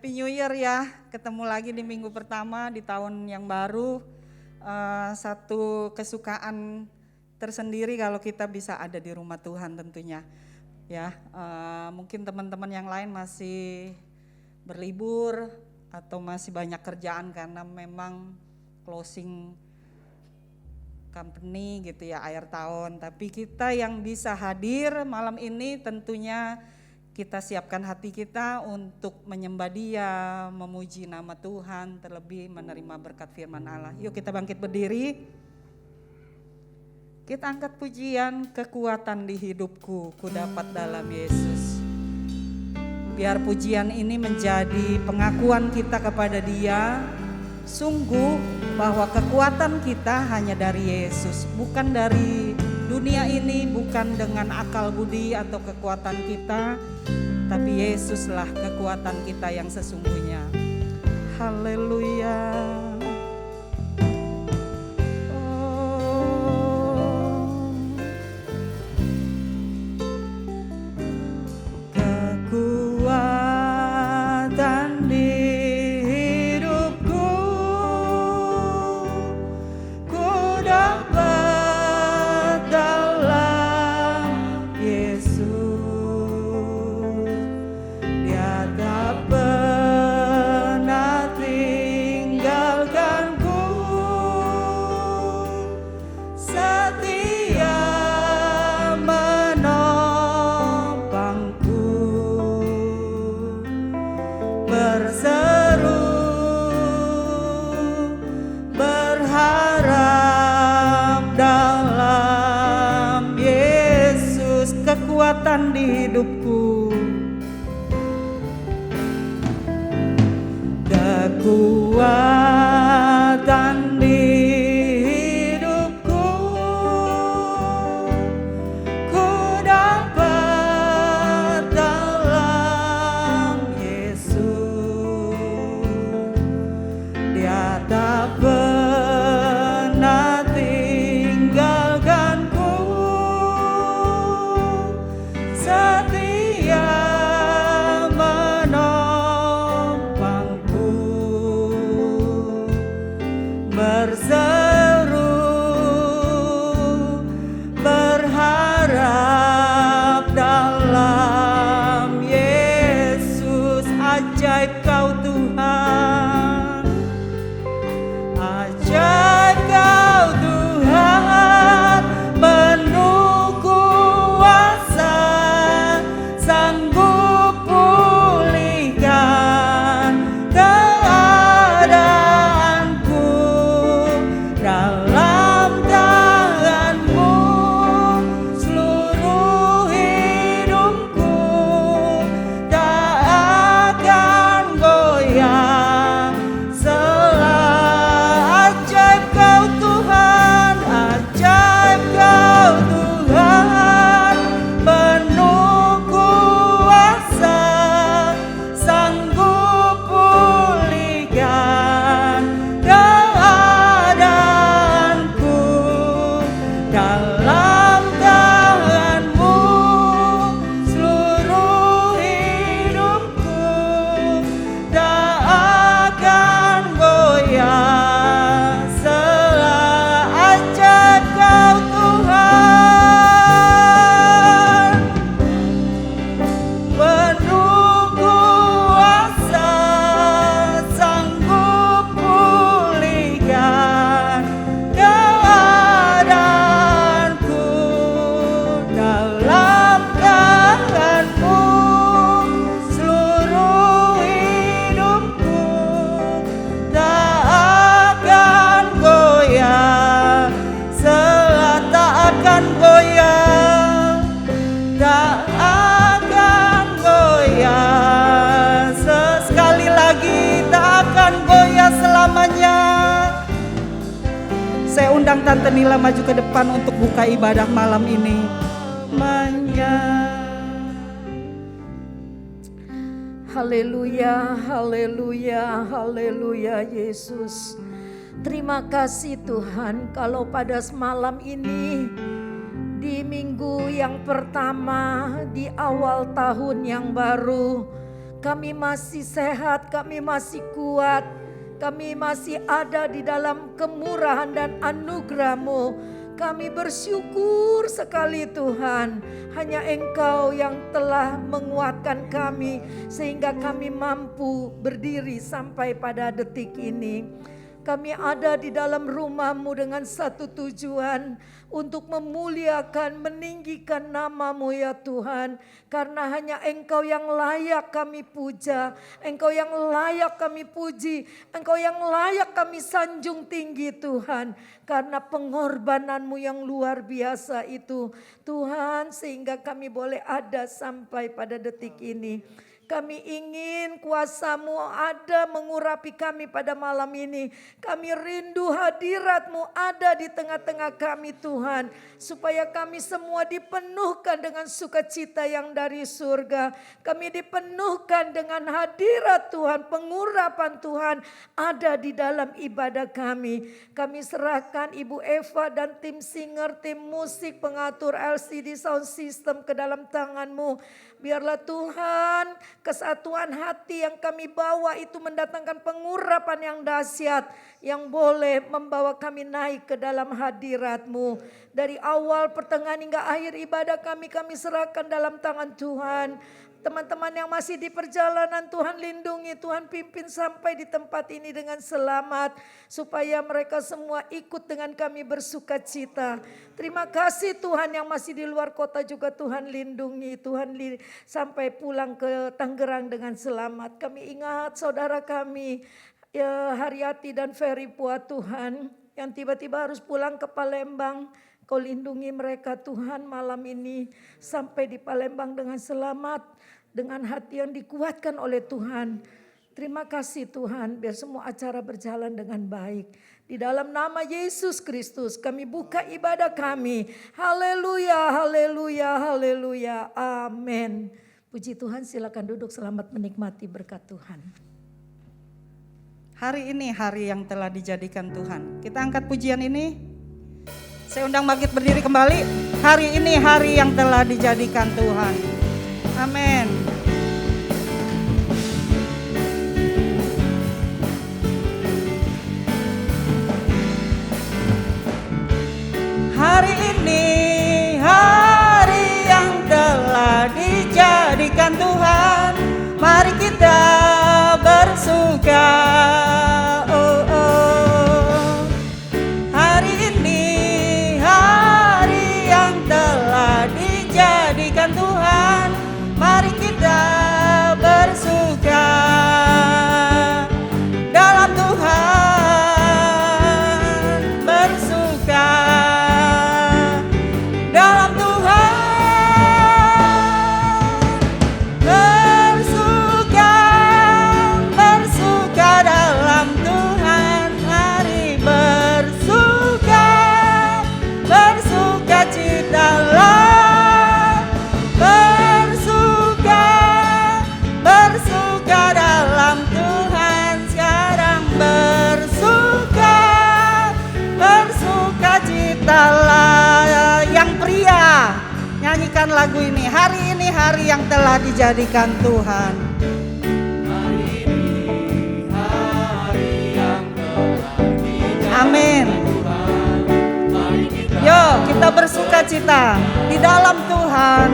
Happy New Year ya, ketemu lagi di minggu pertama di tahun yang baru. Satu kesukaan tersendiri kalau kita bisa ada di rumah Tuhan tentunya. Ya, mungkin teman-teman yang lain masih berlibur atau masih banyak kerjaan karena memang closing company gitu ya, akhir tahun. Tapi kita yang bisa hadir malam ini tentunya kita siapkan hati kita untuk menyembah Dia, memuji nama Tuhan, terlebih menerima berkat firman Allah. Yuk kita bangkit berdiri. Kita angkat pujian, kekuatan di hidupku, ku dapat dalam Yesus. Biar pujian ini menjadi pengakuan kita kepada Dia, sungguh bahwa kekuatan kita hanya dari Yesus, bukan dari dunia ini, bukan dengan akal budi atau kekuatan kita, tapi Yesuslah kekuatan kita yang sesungguhnya. Haleluya. Kekuatan di hidupku, kekuatan di hidupku, ku dapat dalam Yesus. Dia tak pernah tinggalkanku, berseru berharap dalam Yesus. Ajaib Kau Tuhan, ajaib Kau Tuhan, penuh kuasa, sanggup pulihkan keadaanku. Dalam tangan-Mu seluruh hidupku tak akan goyah. Ajaib Kau Tuhan, ajaib Kau Tuhan, penuh kuasa, sanggup pulihkan keadaanku. Dalam tangan-Mu seluruh hidupku tak akan goyah. Ajaib Kau Tuhan, penuh kuasa, sanggup pulihkan keadaanku. Dalam tangan-Mu seluruh hidupku tak akan goyah. Tak akan goyah, tak akan goyah. Sekali lagi, tak akan goyah selamanya. Saya undang Tante Nila maju ke depan untuk buka ibadah malam ini. Haleluya, haleluya, haleluya Yesus. Terima kasih Tuhan, kalau pada malam ini di minggu yang pertama di awal tahun yang baru, kami masih sehat, kami masih kuat, kami masih ada di dalam kemurahan dan anugerah-Mu. Kami bersyukur sekali Tuhan, hanya Engkau yang telah menguatkan kami sehingga kami mampu berdiri sampai pada detik ini. Kami ada di dalam rumah-Mu dengan satu tujuan, untuk memuliakan, meninggikan nama-Mu ya Tuhan. Karena hanya Engkau yang layak kami puja, Engkau yang layak kami puji, Engkau yang layak kami sanjung tinggi Tuhan. Karena pengorbanan-Mu yang luar biasa itu Tuhan, sehingga kami boleh ada sampai pada detik ini. Kami ingin kuasa-Mu ada mengurapi kami pada malam ini. Kami rindu hadirat-Mu ada di tengah-tengah kami Tuhan. Supaya kami semua dipenuhkan dengan sukacita yang dari surga. Kami dipenuhkan dengan hadirat Tuhan, pengurapan Tuhan ada di dalam ibadah kami. Kami serahkan Ibu Eva dan tim singer, tim musik, pengatur LCD sound system ke dalam tangan-Mu. Biarlah Tuhan, kesatuan hati yang kami bawa itu mendatangkan pengurapan yang dahsyat, yang boleh membawa kami naik ke dalam hadirat-Mu. Dari awal, pertengahan hingga akhir ibadah kami serahkan dalam tangan Tuhan. Teman-teman yang masih di perjalanan, Tuhan lindungi, Tuhan pimpin sampai di tempat ini dengan selamat. Supaya mereka semua ikut dengan kami bersuka cita. Terima kasih Tuhan, yang masih di luar kota juga Tuhan lindungi. Tuhan sampai pulang ke Tangerang dengan selamat. Kami ingat saudara kami, ya, Haryati dan Ferry Puat Tuhan, yang tiba-tiba harus pulang ke Palembang. Kau lindungi mereka Tuhan malam ini sampai di Palembang dengan selamat. Dengan hati yang dikuatkan oleh Tuhan. Terima kasih Tuhan, biar semua acara berjalan dengan baik. Di dalam nama Yesus Kristus kami buka ibadah kami. Haleluya, haleluya, haleluya. Amin. Puji Tuhan, silakan duduk, selamat menikmati berkat Tuhan. Hari ini hari yang telah dijadikan Tuhan. Kita angkat pujian ini. Saya undang Magid berdiri kembali. Hari ini hari yang telah dijadikan Tuhan. Amin. Hari ini hari yang telah dijadikan Tuhan. Mari kita bersuka. Oh, oh. Hari ini hari yang telah dijadikan Tuhan. Mari kita bersuka dalam Tuhan, bersuka dalam Tuhan, bersuka, bersuka dalam Tuhan. Mari bersuka, bersuka citalah. Bersuka dalam Tuhan sekarang, bersuka, bersuka citalah. Yang pria, nyanyikan lagu ini. Hari ini hari yang telah dijadikan Tuhan. Hari ini hari yang telah dijadikan Amin. Tuhan. Yo, kita bersuka cita di dalam Tuhan.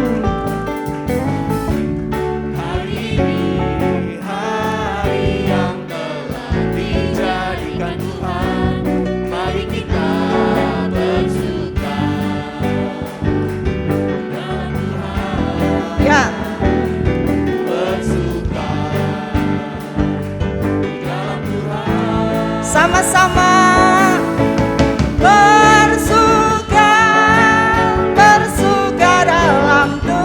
Sama-sama bersuka, bersuka dalam Tuhan.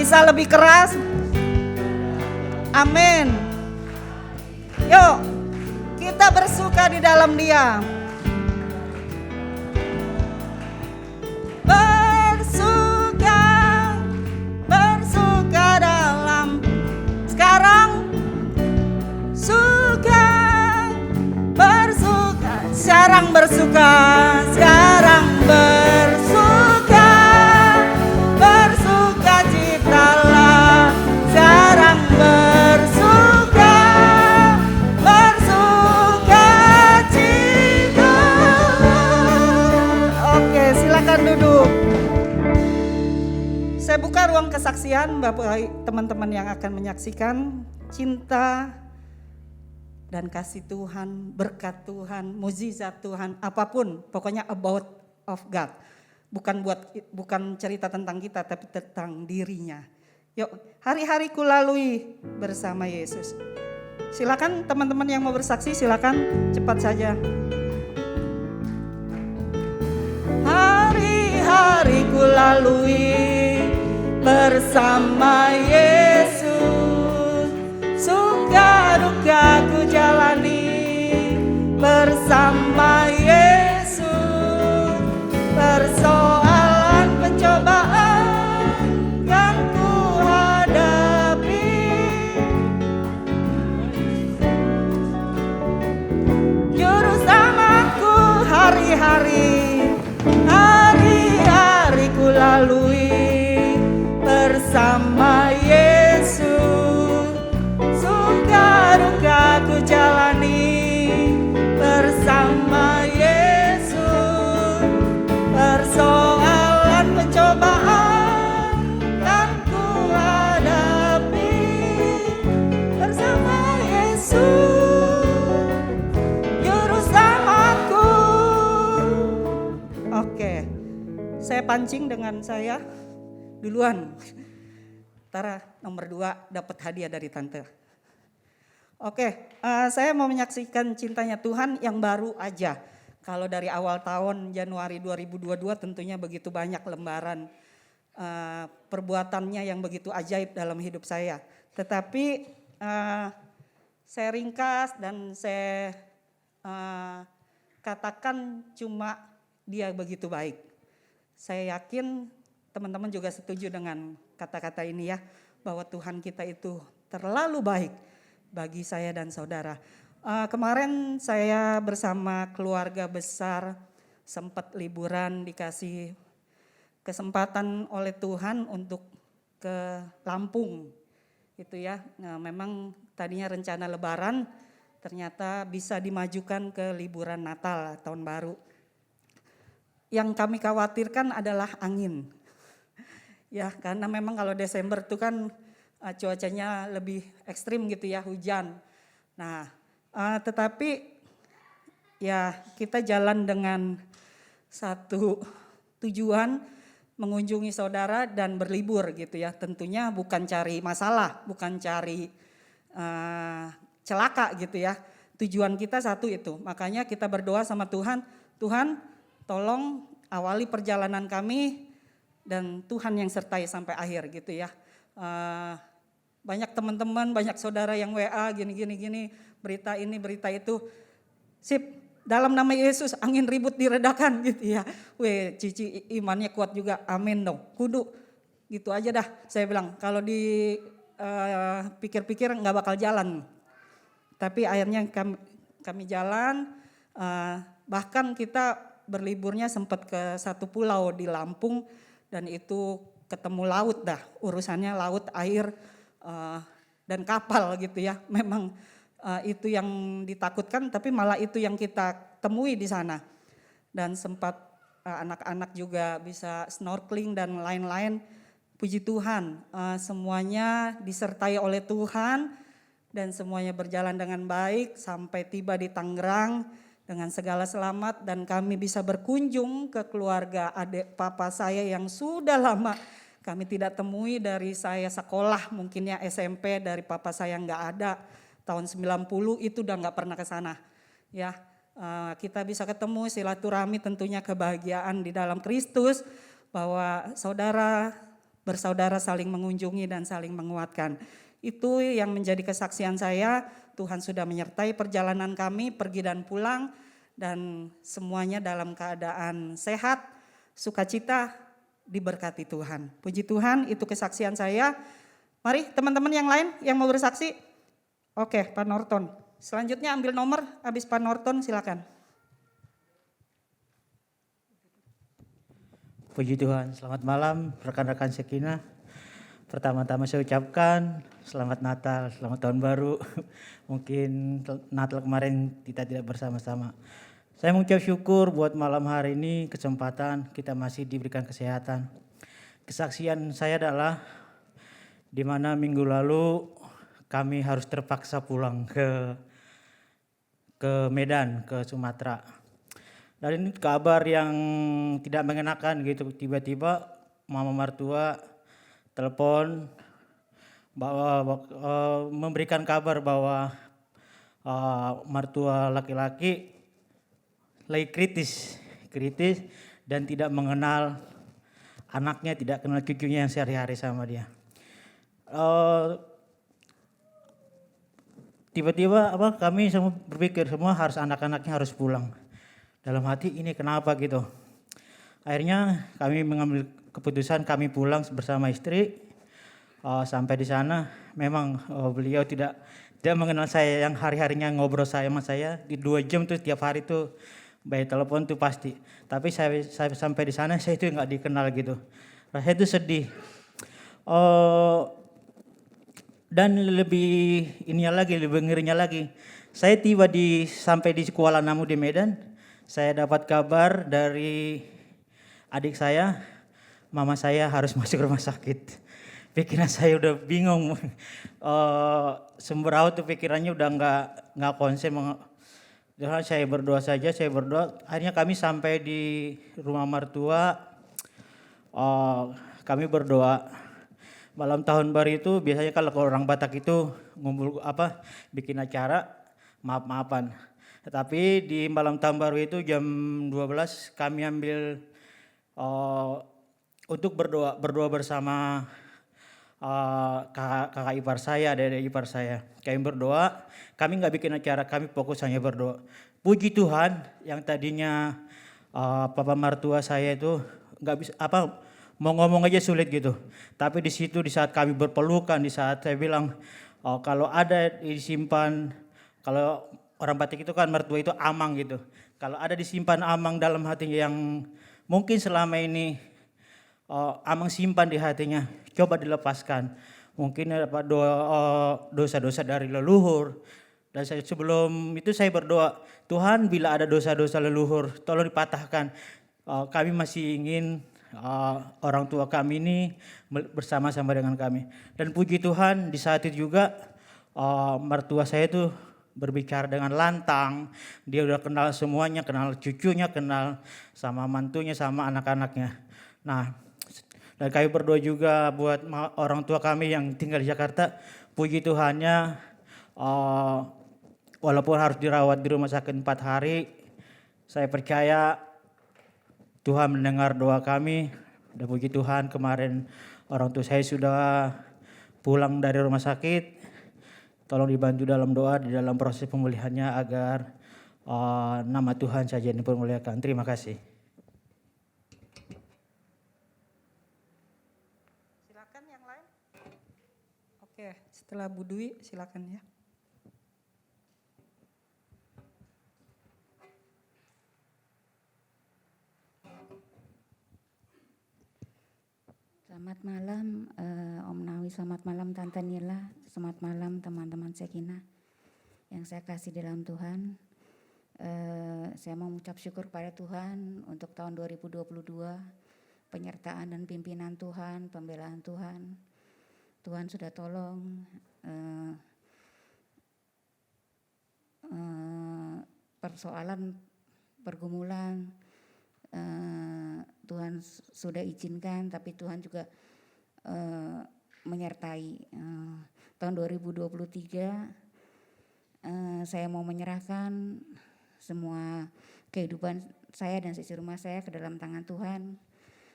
Bisa lebih keras? Amin. Yuk, kita bersuka di dalam Dia. Bersuka dalam. Sekarang suka, bersuka. Sekarang bersuka, sekarang bersuka. Bersuka citalah, sekarang bersuka. Bersuka cita. Oke, silakan duduk. Saya buka ruang kesaksian Bapak teman-teman yang akan menyaksikan cinta dan kasih Tuhan, berkat Tuhan, mukjizat Tuhan, apapun, pokoknya about of God. Bukan cerita tentang kita, tapi tentang dirinya. Yuk, hari-hariku lalui bersama Yesus. Silakan teman-teman yang mau bersaksi, silakan cepat saja. Hari-hariku lalui bersama Yesus, suka duka ku jalani bersama Yesus, persoalan pencobaan kan ku hadapi, juru samaku hari-hari, hari-hari ku lalui bersama Yesus, suka duka ku jalani bersama Yesus, persoalan pencobaan kan ku hadapi bersama Yesus, juru selamatku. Oke, saya pancing dengan saya duluan. Tara nomor 2 dapat hadiah dari tante. Oke, saya mau menyaksikan cintanya Tuhan yang baru aja. Kalau dari awal tahun Januari 2022 tentunya begitu banyak lembaran perbuatannya yang begitu ajaib dalam hidup saya. Tetapi saya ringkas dan saya katakan cuma Dia begitu baik. Saya yakin teman-teman juga setuju dengan kata-kata ini ya, bahwa Tuhan kita itu terlalu baik bagi saya dan saudara. Kemarin saya bersama keluarga besar sempat liburan, dikasih kesempatan oleh Tuhan untuk ke Lampung gitu ya. Nah, memang tadinya rencana Lebaran, ternyata bisa dimajukan ke liburan Natal tahun baru. Yang kami khawatirkan adalah angin. Ya, karena memang kalau Desember itu kan cuacanya lebih ekstrim gitu ya, hujan. Nah, tetapi ya kita jalan dengan satu tujuan, mengunjungi saudara dan berlibur gitu ya. Tentunya bukan cari masalah, bukan cari celaka gitu ya. Tujuan kita satu itu, makanya kita berdoa sama Tuhan, Tuhan tolong awali perjalanan kami dan Tuhan yang sertai sampai akhir gitu ya. Banyak teman-teman, banyak saudara yang WA gini, berita ini, berita itu. Sip, dalam nama Yesus angin ribut diredakan gitu ya. Cici imannya kuat juga, amin dong, kudu. Gitu aja dah, saya bilang kalau dipikir-pikir gak bakal jalan. Tapi akhirnya kami jalan, bahkan kita berliburnya sempat ke satu pulau di Lampung dan itu ketemu laut dah, urusannya laut, air dan kapal gitu ya. Memang itu yang ditakutkan tapi malah itu yang kita temui di sana. Dan sempat anak-anak juga bisa snorkeling dan lain-lain. Puji Tuhan, semuanya disertai oleh Tuhan dan semuanya berjalan dengan baik sampai tiba di Tangerang dengan segala selamat dan kami bisa berkunjung ke keluarga adik papa saya yang sudah lama kami tidak temui dari saya sekolah, mungkin ya SMP, dari papa saya nggak ada, tahun 90 itu udah nggak pernah ke sana. Ya, kita bisa ketemu, silaturahmi, tentunya kebahagiaan di dalam Kristus, bahwa saudara bersaudara saling mengunjungi dan saling menguatkan. Itu yang menjadi kesaksian saya. Tuhan sudah menyertai perjalanan kami pergi dan pulang, dan semuanya dalam keadaan sehat, sukacita, diberkati Tuhan. Puji Tuhan, itu kesaksian saya. Mari teman-teman yang lain yang mau bersaksi. Oke, Pak Norton. Selanjutnya ambil nomor, habis Pak Norton silakan. Puji Tuhan, selamat malam rekan-rekan Shekinah. Pertama-tama saya ucapkan selamat Natal, selamat tahun baru. Mungkin Natal kemarin kita tidak bersama-sama. Saya mengucap syukur buat malam hari ini, kesempatan kita masih diberikan kesehatan. Kesaksian saya adalah di mana minggu lalu kami harus terpaksa pulang ke Medan, ke Sumatera. Dan ini kabar yang tidak mengenakan gitu, tiba-tiba mama mertua telepon bahwa memberikan kabar bahwa mertua laki-laki lagi kritis dan tidak mengenal anaknya, tidak kenal cucunya yang sehari-hari sama dia. Tiba-tiba kami semua berpikir semua harus anak-anaknya harus pulang. Dalam hati ini kenapa gitu. Akhirnya kami mengambil keputusan kami pulang bersama istri. Sampai di sana memang beliau tidak mengenal saya, yang hari-harinya ngobrol sama saya di 2 jam tuh tiap hari tuh by telepon tuh pasti. Tapi saya sampai di sana saya itu nggak dikenal gitu. Rasanya itu sedih. Dan lebih ngerinya lagi. Saya sampai di Kuala Namu di Medan. Saya dapat kabar dari adik saya, mama saya harus masuk rumah sakit. Pikiran saya udah bingung, sembraut tuh pikirannya udah nggak konsen. Saya berdoa saja, Akhirnya kami sampai di rumah mertua, kami berdoa. Malam tahun baru itu biasanya kalau orang Batak itu ngumpul bikin acara maaf-maafan. Tetapi di malam tahun baru itu jam 12 kami ambil untuk berdoa bersama kakak ipar saya, adik ipar saya. Kami berdoa, kami nggak bikin acara, kami fokus hanya berdoa. Puji Tuhan, yang tadinya papa mertua saya itu nggak bisa mau ngomong aja sulit gitu. Tapi di situ di saat kami berpelukan, di saat saya bilang kalau ada disimpan, kalau orang Batak itu kan mertua itu amang gitu. Kalau ada disimpan amang dalam hatinya yang mungkin selama ini amang simpan di hatinya, coba dilepaskan. Mungkin ada dosa-dosa dari leluhur. Dan sebelum itu saya berdoa, Tuhan bila ada dosa-dosa leluhur tolong dipatahkan. Kami masih ingin orang tua kami ini bersama-sama dengan kami. Dan puji Tuhan di saat itu juga mertua saya itu berbicara dengan lantang. Dia udah kenal semuanya, kenal cucunya, kenal sama mantunya, sama anak-anaknya. Nah, dan kami berdoa juga buat orang tua kami yang tinggal di Jakarta. Puji Tuhannya, walaupun harus dirawat di rumah sakit 4 hari, saya percaya Tuhan mendengar doa kami. Dan puji Tuhan kemarin orang tua saya sudah pulang dari rumah sakit. Tolong dibantu dalam doa di dalam proses pemulihannya agar nama Tuhan saja yang dipermuliakan. Terima kasih. Silakan yang lain. Oke, setelah Bu Dwi silakan ya. Selamat malam Om Nawi, selamat malam Tante Nila, selamat malam teman-teman Shekinah yang saya kasih dalam Tuhan. Saya mau mengucap syukur pada Tuhan untuk tahun 2022, penyertaan dan pimpinan Tuhan, pembelaan Tuhan. Tuhan sudah tolong persoalan, pergumulan, Tuhan sudah izinkan, tapi Tuhan juga menyertai. Tahun 2023 saya mau menyerahkan semua kehidupan saya dan sisi rumah saya ke dalam tangan Tuhan.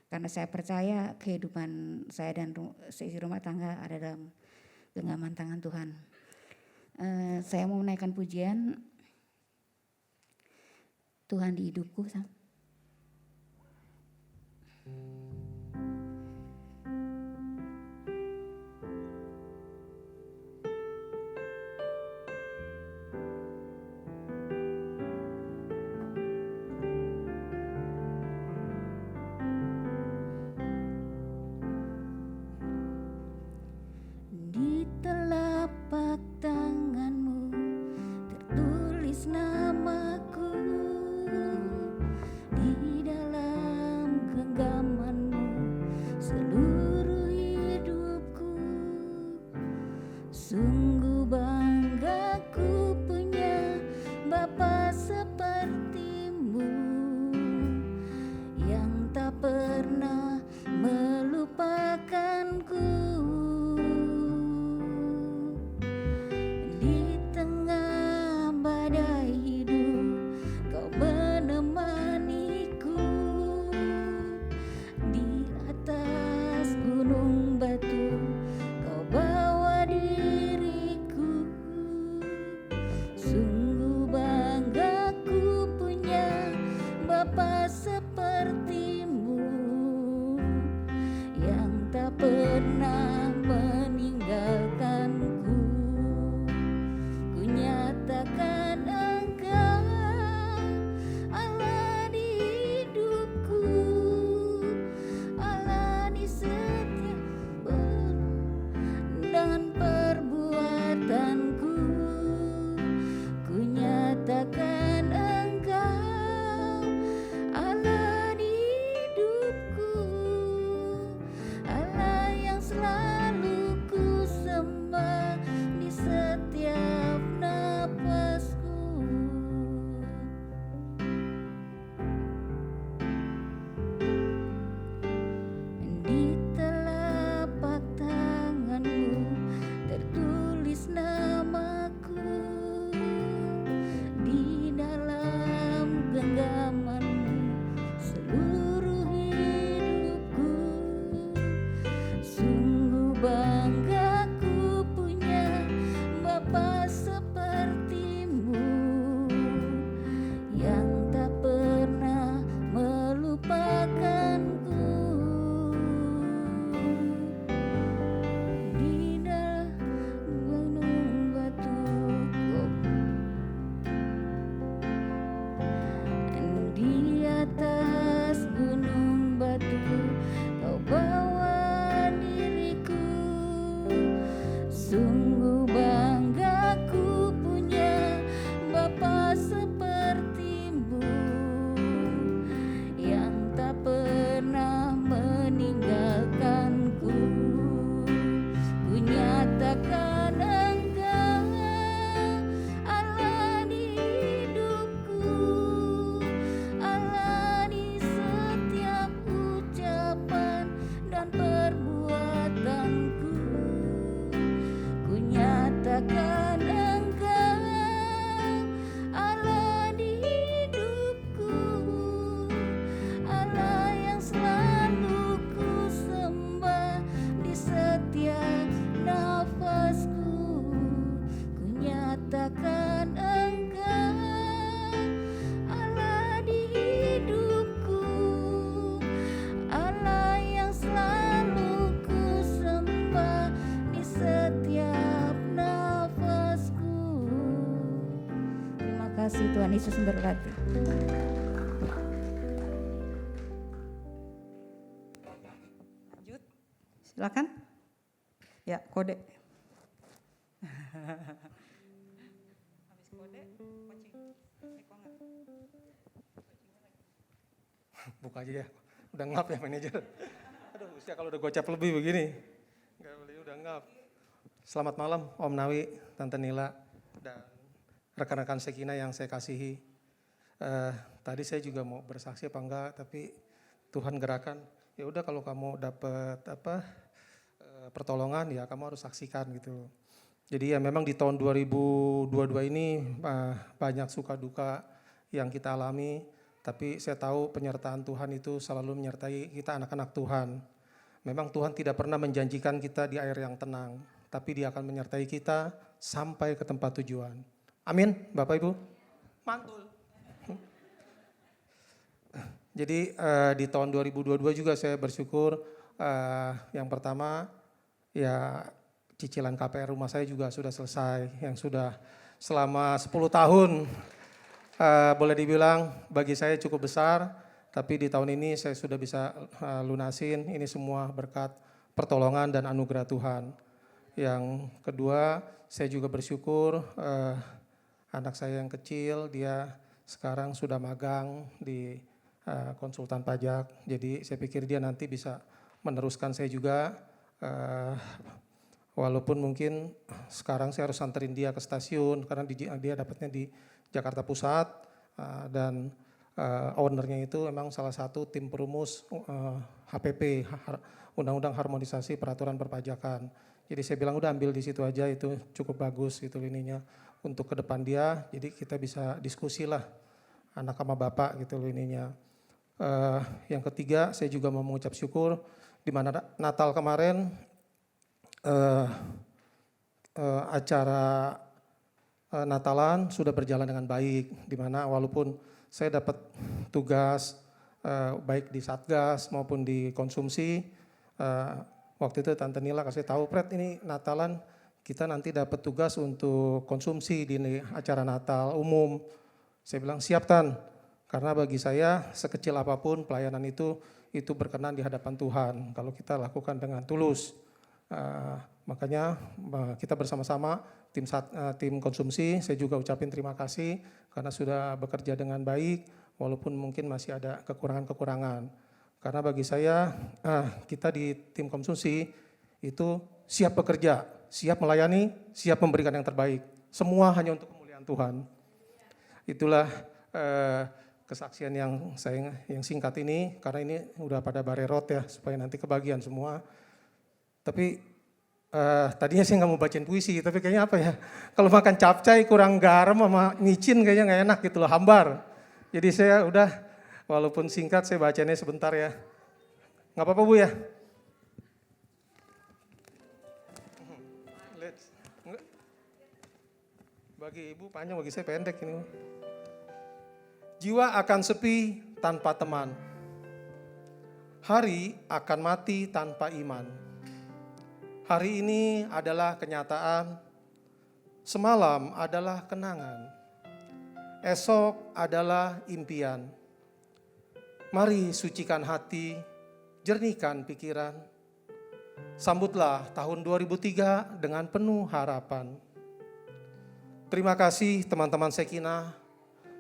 Karena saya percaya kehidupan saya dan seisi rumah tangga ada dalam genggaman tangan Tuhan. Saya mau menaikkan pujian Tuhan di hidupku. Di telapak tanganmu tertulis namaku, di dalam genggamanmu seluruh hidupku. Sungguh bangga ku punya Bapa sepertimu, yang tak pernah melupakanku. Di tengah badai hidup kau menemaniku, di atas gunung batu kau bawa diriku. Sungguh bangga ku punya Bapa sepertimu, yang tak pernah meninggalkanku. Ku nyatakan Engkau Allah di hidupku, Allah di setiap dan perbuatanku. Ku nyatakan Engkau Allah di hidupku, Allah yang selalu ku sembah di setiap napasku. Di telapak tanganmu tertulis namaku, di dalam genggamanmu seluruh hidupku. Sungguh bangga ku punya Bapa sepertimu, yang tak pernah melupakanku. Di dalam gunung batu di atas gunung batu kau bawa diriku. Sungguh bangga ku punya Bapa sepertimu, yang tak pernah meninggalkanku. Ku nyatakan Engkau Allah di hidupku, Allah di setiap ucapan dan perbuatanku. Ku nyatakan Engkau Allah di hidupku, Allah yang selalu ku sembah di setiap nafasku. Ku nyatakan Engkau Allah di hidupku, Allah yang selalu ku sembah di setiap nafasku. Terima kasih, Tuhan Yesus memberkati. Lanjut, silakan. Ya, kode. Habis kode, coaching. Kok nggak? Buka aja ya, udah ngap ya manajer. Aduh, usia kalau udah gocap lebih begini. Enggak boleh, udah ngap. Selamat malam Om Nawi, Tante Nila, dan rekan-rekan Sekina yang saya kasihi. Tadi saya juga mau bersaksi apa enggak, tapi Tuhan gerakan. Ya udah kalau kamu dapat pertolongan ya kamu harus saksikan gitu. Jadi ya memang di tahun 2022 ini banyak suka duka yang kita alami. Tapi saya tahu penyertaan Tuhan itu selalu menyertai kita anak-anak Tuhan. Memang Tuhan tidak pernah menjanjikan kita di air yang tenang, tapi Dia akan menyertai kita sampai ke tempat tujuan. Amin, Bapak Ibu. Mantul. Jadi di tahun 2022 juga saya bersyukur, yang pertama ya cicilan KPR rumah saya juga sudah selesai, yang sudah selama 10 tahun. Boleh dibilang bagi saya cukup besar, tapi di tahun ini saya sudah bisa lunasin. Ini semua berkat pertolongan dan anugerah Tuhan. Yang kedua, saya juga bersyukur anak saya yang kecil, dia sekarang sudah magang di konsultan pajak. Jadi saya pikir dia nanti bisa meneruskan saya juga. Walaupun mungkin sekarang saya harus anterin dia ke stasiun karena dia dapatnya di Jakarta Pusat, dan ownernya itu memang salah satu tim perumus HPP, Undang-Undang Harmonisasi Peraturan Perpajakan. Jadi saya bilang udah ambil di situ aja, itu cukup bagus gitu ininya untuk ke depan dia. Jadi kita bisa diskusi lah anak sama bapak gitu ininya. Yang ketiga, saya juga mau mengucap syukur di mana Natal kemarin acara Natalan sudah berjalan dengan baik, di mana walaupun saya dapat tugas baik di Satgas maupun di konsumsi, waktu itu Tante Nila kasih tahu, Pret ini Natalan kita nanti dapat tugas untuk konsumsi di acara Natal umum. Saya bilang siap Tan, karena bagi saya sekecil apapun pelayanan itu berkenan di hadapan Tuhan kalau kita lakukan dengan tulus. Makanya kita bersama-sama tim konsumsi, saya juga ucapin terima kasih karena sudah bekerja dengan baik walaupun mungkin masih ada kekurangan-kekurangan. Karena bagi saya kita di tim konsumsi itu siap bekerja, siap melayani, siap memberikan yang terbaik. Semua hanya untuk kemuliaan Tuhan. Itulah kesaksian yang singkat ini, karena ini udah pada barerot ya supaya nanti kebagian semua. Tapi tadinya saya nggak mau bacain puisi, tapi kayaknya apa ya, kalau makan capcay kurang garam sama micin kayaknya nggak enak gitu loh, hambar. Jadi saya udah, walaupun singkat saya bacanya sebentar ya. Nggak apa-apa Bu ya? Bagi Ibu panjang, bagi saya pendek ini. Jiwa akan sepi tanpa teman. Hari akan mati tanpa iman. Hari ini adalah kenyataan, semalam adalah kenangan, esok adalah impian. Mari sucikan hati, jernihkan pikiran. Sambutlah tahun 2003 dengan penuh harapan. Terima kasih teman-teman Shekinah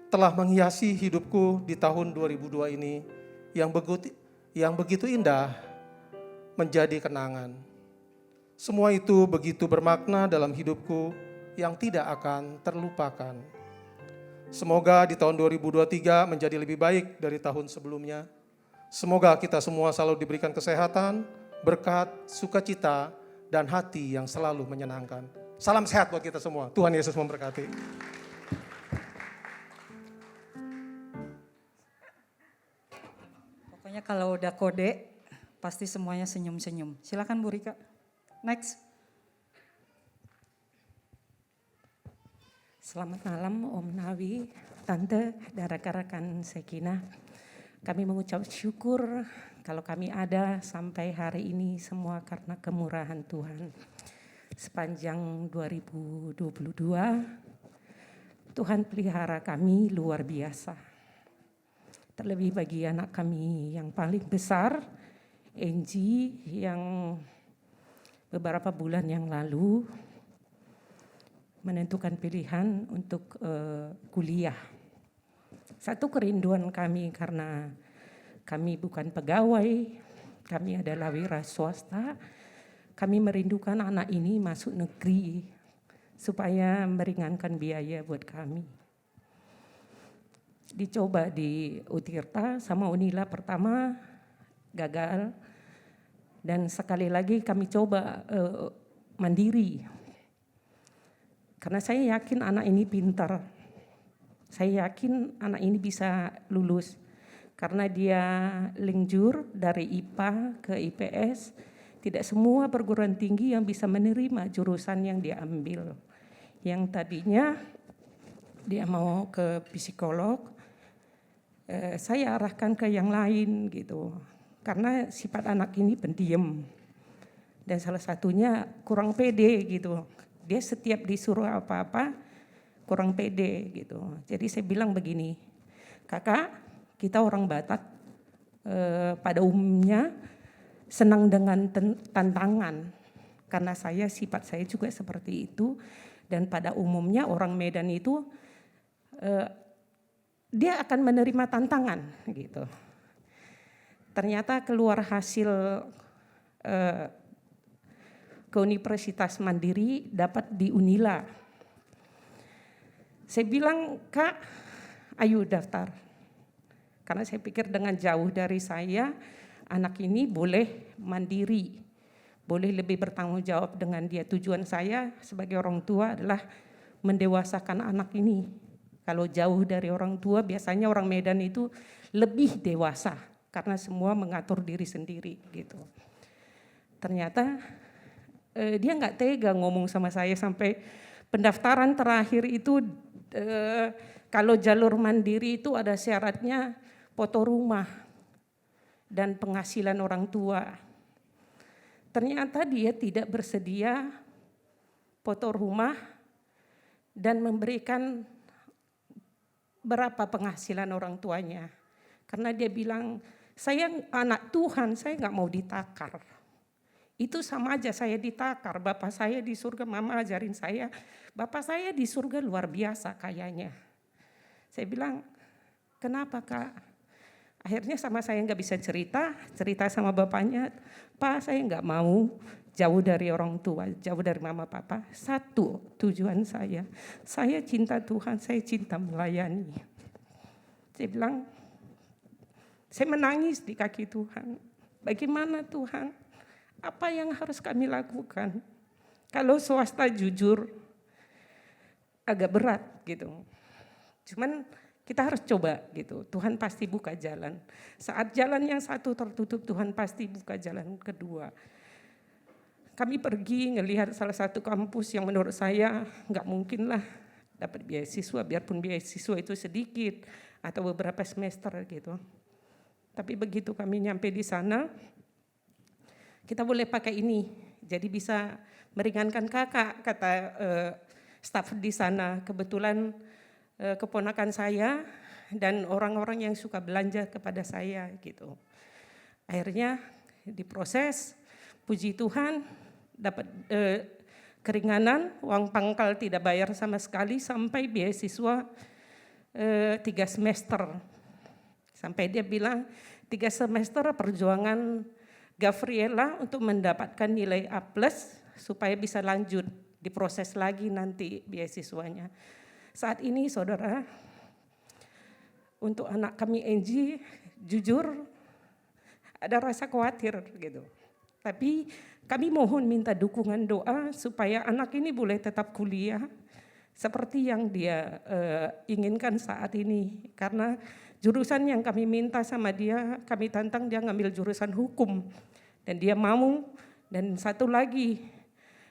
telah menghiasi hidupku di tahun 2002 ini yang begitu indah menjadi kenangan. Semua itu begitu bermakna dalam hidupku yang tidak akan terlupakan. Semoga di tahun 2023 menjadi lebih baik dari tahun sebelumnya. Semoga kita semua selalu diberikan kesehatan, berkat, sukacita, dan hati yang selalu menyenangkan. Salam sehat buat kita semua. Tuhan Yesus memberkati. Pokoknya kalau udah kode, pasti semuanya senyum-senyum. Silakan Bu Rika. Next. Selamat malam Om Nawi, Tante, dan rekan-rekan Shekinah. Kami mengucap syukur kalau kami ada sampai hari ini semua karena kemurahan Tuhan. Sepanjang 2022, Tuhan pelihara kami luar biasa. Terlebih bagi anak kami yang paling besar, Angie, yang beberapa bulan yang lalu menentukan pilihan untuk kuliah. Satu kerinduan kami karena kami bukan pegawai, kami adalah wira swasta. Kami merindukan anak ini masuk negeri supaya meringankan biaya buat kami. Dicoba di Utirta sama Unila pertama gagal. Dan sekali lagi kami coba mandiri. Karena saya yakin anak ini pintar. Saya yakin anak ini bisa lulus karena dia linjur dari IPA ke IPS. Tidak semua perguruan tinggi yang bisa menerima jurusan yang dia ambil. Yang tadinya dia mau ke psikolog, saya arahkan ke yang lain gitu. Karena sifat anak ini pendiam. Dan salah satunya kurang pede gitu. Dia setiap disuruh apa-apa kurang pede gitu. Jadi saya bilang begini, kakak, kita orang Batak pada umumnya senang dengan tantangan. Karena sifat saya juga seperti itu. Dan pada umumnya orang Medan itu dia akan menerima tantangan gitu. Ternyata keluar hasil ke Universitas Mandiri dapat di Unila. Saya bilang, Kak, ayo daftar. Karena saya pikir dengan jauh dari saya, anak ini boleh mandiri, boleh lebih bertanggung jawab dengan dia. Tujuan saya sebagai orang tua adalah mendewasakan anak ini. Kalau jauh dari orang tua, biasanya orang Medan itu lebih dewasa, karena semua mengatur diri sendiri gitu. Ternyata dia nggak tega ngomong sama saya sampai pendaftaran terakhir itu. Kalau jalur mandiri itu ada syaratnya foto rumah dan penghasilan orang tua. Ternyata dia tidak bersedia foto rumah dan memberikan berapa penghasilan orang tuanya. Karena dia bilang, saya anak Tuhan, saya nggak mau ditakar. Itu sama aja saya ditakar, bapak saya di surga, mama ajarin saya, bapak saya di surga luar biasa kayaknya. Saya bilang, kenapa Kak? Akhirnya sama saya nggak bisa cerita sama bapaknya, Pak saya nggak mau jauh dari orang tua, jauh dari mama papa. Satu tujuan saya cinta Tuhan, saya cinta melayani. Saya bilang, saya menangis di kaki Tuhan. Bagaimana Tuhan? Apa yang harus kami lakukan? Kalau swasta jujur agak berat gitu. Cuman kita harus coba gitu. Tuhan pasti buka jalan. Saat jalan yang satu tertutup, Tuhan pasti buka jalan kedua. Kami pergi ngelihat salah satu kampus yang menurut saya nggak mungkin lah dapat beasiswa, biarpun beasiswa itu sedikit atau beberapa semester gitu. Tapi begitu kami nyampe di sana, kita boleh pakai ini, jadi bisa meringankan kakak, kata staf di sana. Kebetulan keponakan saya dan orang-orang yang suka belanja kepada saya gitu. Akhirnya diproses, puji Tuhan dapat keringanan, uang pangkal tidak bayar sama sekali sampai beasiswa 3 semester. Sampai dia bilang 3 semester perjuangan Gabriela untuk mendapatkan nilai A+ supaya bisa lanjut diproses lagi nanti beasiswanya. Saat ini saudara, untuk anak kami Angie, jujur ada rasa khawatir gitu. Tapi kami mohon minta dukungan doa supaya anak ini boleh tetap kuliah seperti yang dia inginkan saat ini. Karena jurusan yang kami minta sama dia, kami tantang dia ngambil jurusan hukum. Dan dia mau, dan satu lagi,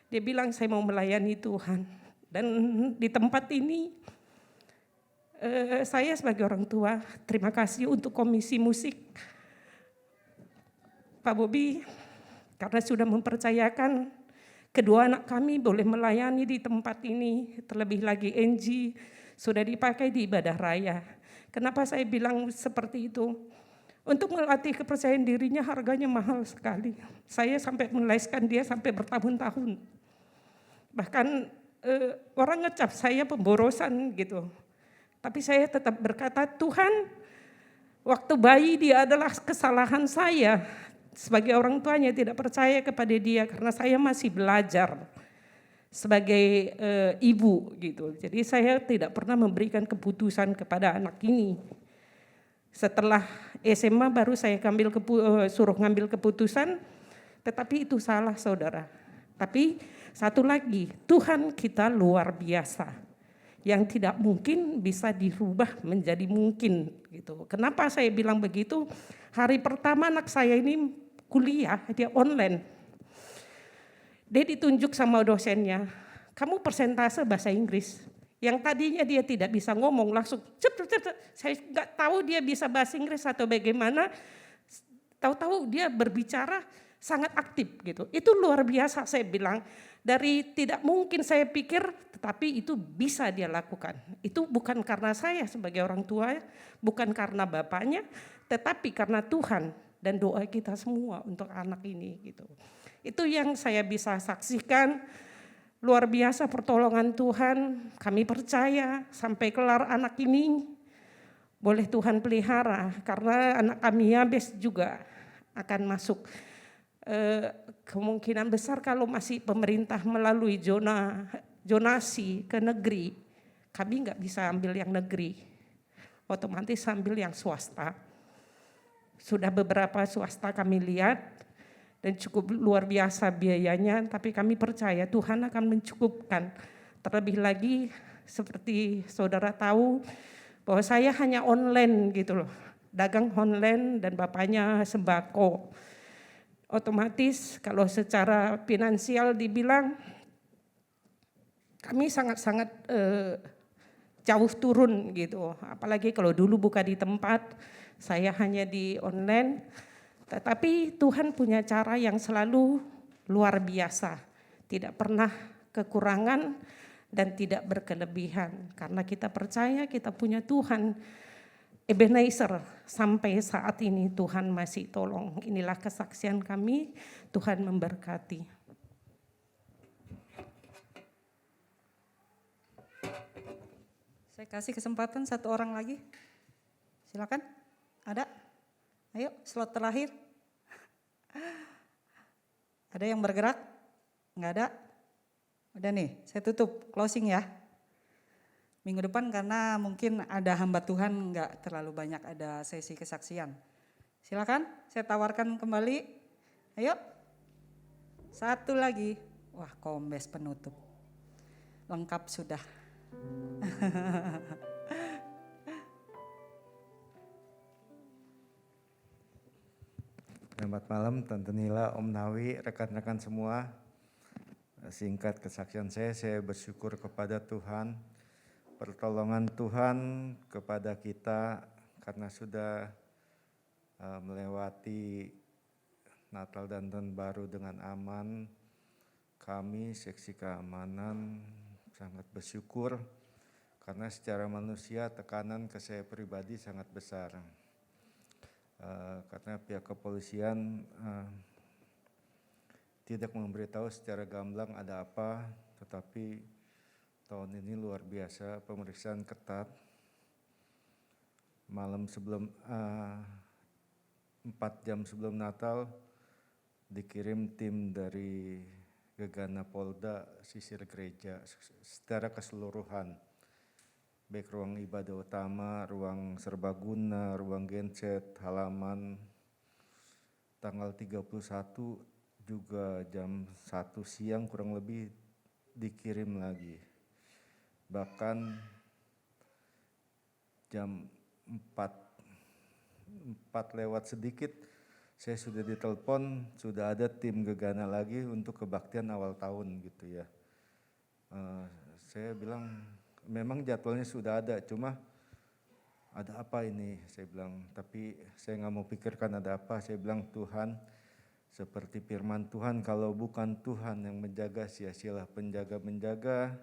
dia bilang saya mau melayani Tuhan. Dan di tempat ini, saya sebagai orang tua, terima kasih untuk komisi musik. Pak Bobi, karena sudah mempercayakan kedua anak kami boleh melayani di tempat ini, terlebih lagi Angie sudah dipakai di ibadah raya. Kenapa saya bilang seperti itu? Untuk melatih kepercayaan dirinya harganya mahal sekali. Saya sampai meleskan dia sampai bertahun-tahun. Bahkan orang ngecap saya pemborosan gitu. Tapi saya tetap berkata, Tuhan, waktu bayi dia adalah kesalahan saya. Sebagai orang tuanya tidak percaya kepada dia karena saya masih belajar sebagai ibu gitu. Jadi saya tidak pernah memberikan keputusan kepada anak ini. Setelah SMA baru saya suruh ngambil keputusan, tetapi itu salah saudara. Tapi satu lagi, Tuhan kita luar biasa. yang tidak mungkin bisa dirubah menjadi mungkin gitu. Kenapa saya bilang begitu? Hari pertama anak saya ini kuliah, dia online. Dia ditunjuk sama dosennya, kamu persentase bahasa Inggris. Yang tadinya dia tidak bisa ngomong, langsung saya nggak tahu dia bisa bahasa Inggris atau bagaimana. Tahu-tahu dia berbicara sangat aktif gitu. Itu luar biasa, saya bilang. Dari tidak mungkin saya pikir, tetapi itu bisa dia lakukan. Itu bukan karena saya sebagai orang tua, bukan karena bapaknya, tetapi karena Tuhan dan doa kita semua untuk anak ini gitu. Itu yang saya bisa saksikan. Luar biasa pertolongan Tuhan, kami percaya sampai kelar anak ini boleh Tuhan pelihara, karena anak kami Yabes juga akan masuk. Kemungkinan besar kalau masih pemerintah melalui zonasi ke negeri, kami nggak bisa ambil yang negeri, otomatis ambil yang swasta. Sudah beberapa swasta kami lihat, dan cukup luar biasa biayanya, tapi kami percaya Tuhan akan mencukupkan. Terlebih lagi seperti saudara tahu bahwa saya hanya online gitu loh, dagang online dan bapaknya sembako. Otomatis kalau secara finansial dibilang kami sangat-sangat jauh turun gitu. Apalagi kalau dulu buka di tempat, saya hanya di online. Tetapi Tuhan punya cara yang selalu luar biasa, tidak pernah kekurangan dan tidak berkelebihan. Karena kita percaya kita punya Tuhan Ebenezer, sampai saat ini Tuhan masih tolong. Inilah kesaksian kami, Tuhan memberkati. Saya kasih kesempatan satu orang lagi. Silakan. Ada? Ayo, slot terakhir. Ada yang bergerak? Enggak ada? Udah nih, saya tutup, closing ya. Minggu depan karena mungkin ada hamba Tuhan, enggak terlalu banyak ada sesi kesaksian. Silakan, saya tawarkan kembali. Ayo. Satu lagi. Wah, kombes penutup. Lengkap sudah. Selamat malam Tante Nila, Om Nawi, rekan-rekan semua. Singkat kesaksian saya bersyukur kepada Tuhan, pertolongan Tuhan kepada kita karena sudah melewati Natal dan Tahun Baru dengan aman. Kami seksi keamanan sangat bersyukur karena secara manusia tekanan ke saya pribadi sangat besar. Karena pihak kepolisian tidak memberitahu secara gamblang ada apa, tetapi tahun ini luar biasa, pemeriksaan ketat. Malam sebelum 4 jam sebelum Natal dikirim tim dari Gegana Polda sisir gereja secara keseluruhan. Baik ruang ibadah utama, ruang serbaguna, ruang genset, halaman. Tanggal 31 juga jam 1 siang kurang lebih dikirim lagi. Bahkan jam 4 lewat sedikit saya sudah ditelepon, sudah ada tim Gegana lagi untuk kebaktian awal tahun gitu ya. Saya bilang memang jadwalnya sudah ada, cuma ada apa ini? Saya bilang, tapi saya nggak mau pikirkan ada apa. Saya bilang Tuhan, seperti firman Tuhan, kalau bukan Tuhan yang menjaga, sia-sialah penjaga menjaga.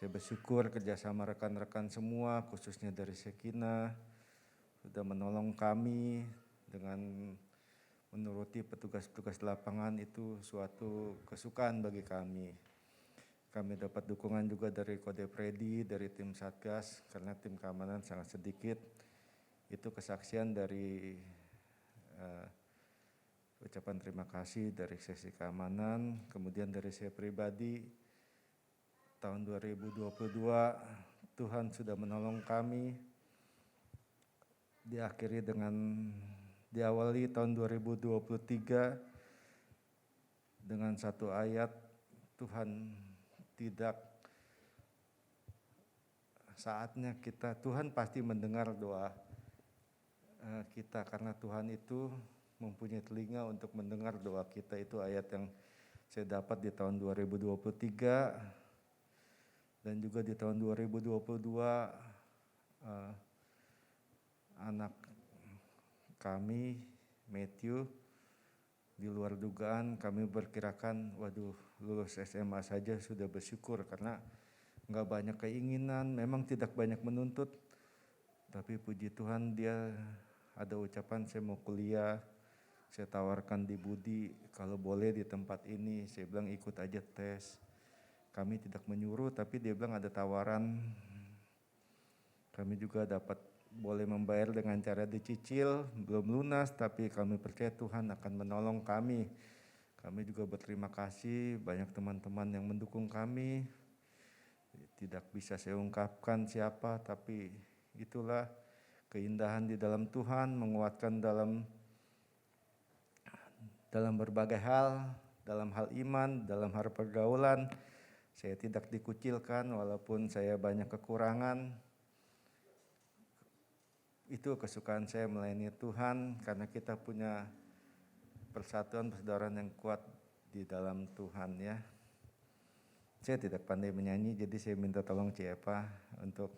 Saya bersyukur kerjasama rekan-rekan semua, khususnya dari Sekina, sudah menolong kami dengan menuruti petugas-petugas lapangan. Itu suatu kesukaan bagi kami. Kami dapat dukungan juga dari Kode Predi, dari tim Satgas, karena tim keamanan sangat sedikit. Itu kesaksian dari ucapan terima kasih dari sesi keamanan. Kemudian dari saya pribadi, tahun 2022 Tuhan sudah menolong kami. Diawali tahun 2023 dengan satu ayat, Tuhan tidak saatnya Tuhan pasti mendengar doa kita, karena Tuhan itu mempunyai telinga untuk mendengar doa kita. Itu ayat yang saya dapat di tahun 2023 dan juga di tahun 2022. Anak kami Matthew di luar dugaan, kami perkirakan lulus SMA saja sudah bersyukur, karena nggak banyak keinginan, memang tidak banyak menuntut, tapi puji Tuhan dia ada ucapan saya mau kuliah. Saya tawarkan di Budi kalau boleh di tempat ini, saya bilang ikut aja tes. Kami tidak menyuruh, tapi dia bilang ada tawaran. Kami juga dapat boleh membayar dengan cara dicicil, belum lunas, tapi kami percaya Tuhan akan menolong kami. Kami juga berterima kasih, banyak teman-teman yang mendukung kami. Tidak bisa saya ungkapkan siapa, tapi itulah keindahan di dalam Tuhan, menguatkan dalam berbagai hal, dalam hal iman, dalam hal pergaulan. Saya tidak dikucilkan walaupun saya banyak kekurangan. Itu kesukaan saya melayani Tuhan, karena kita punya persatuan persaudaraan yang kuat di dalam Tuhan ya. Saya tidak pandai menyanyi, jadi saya minta tolong Ciepa untuk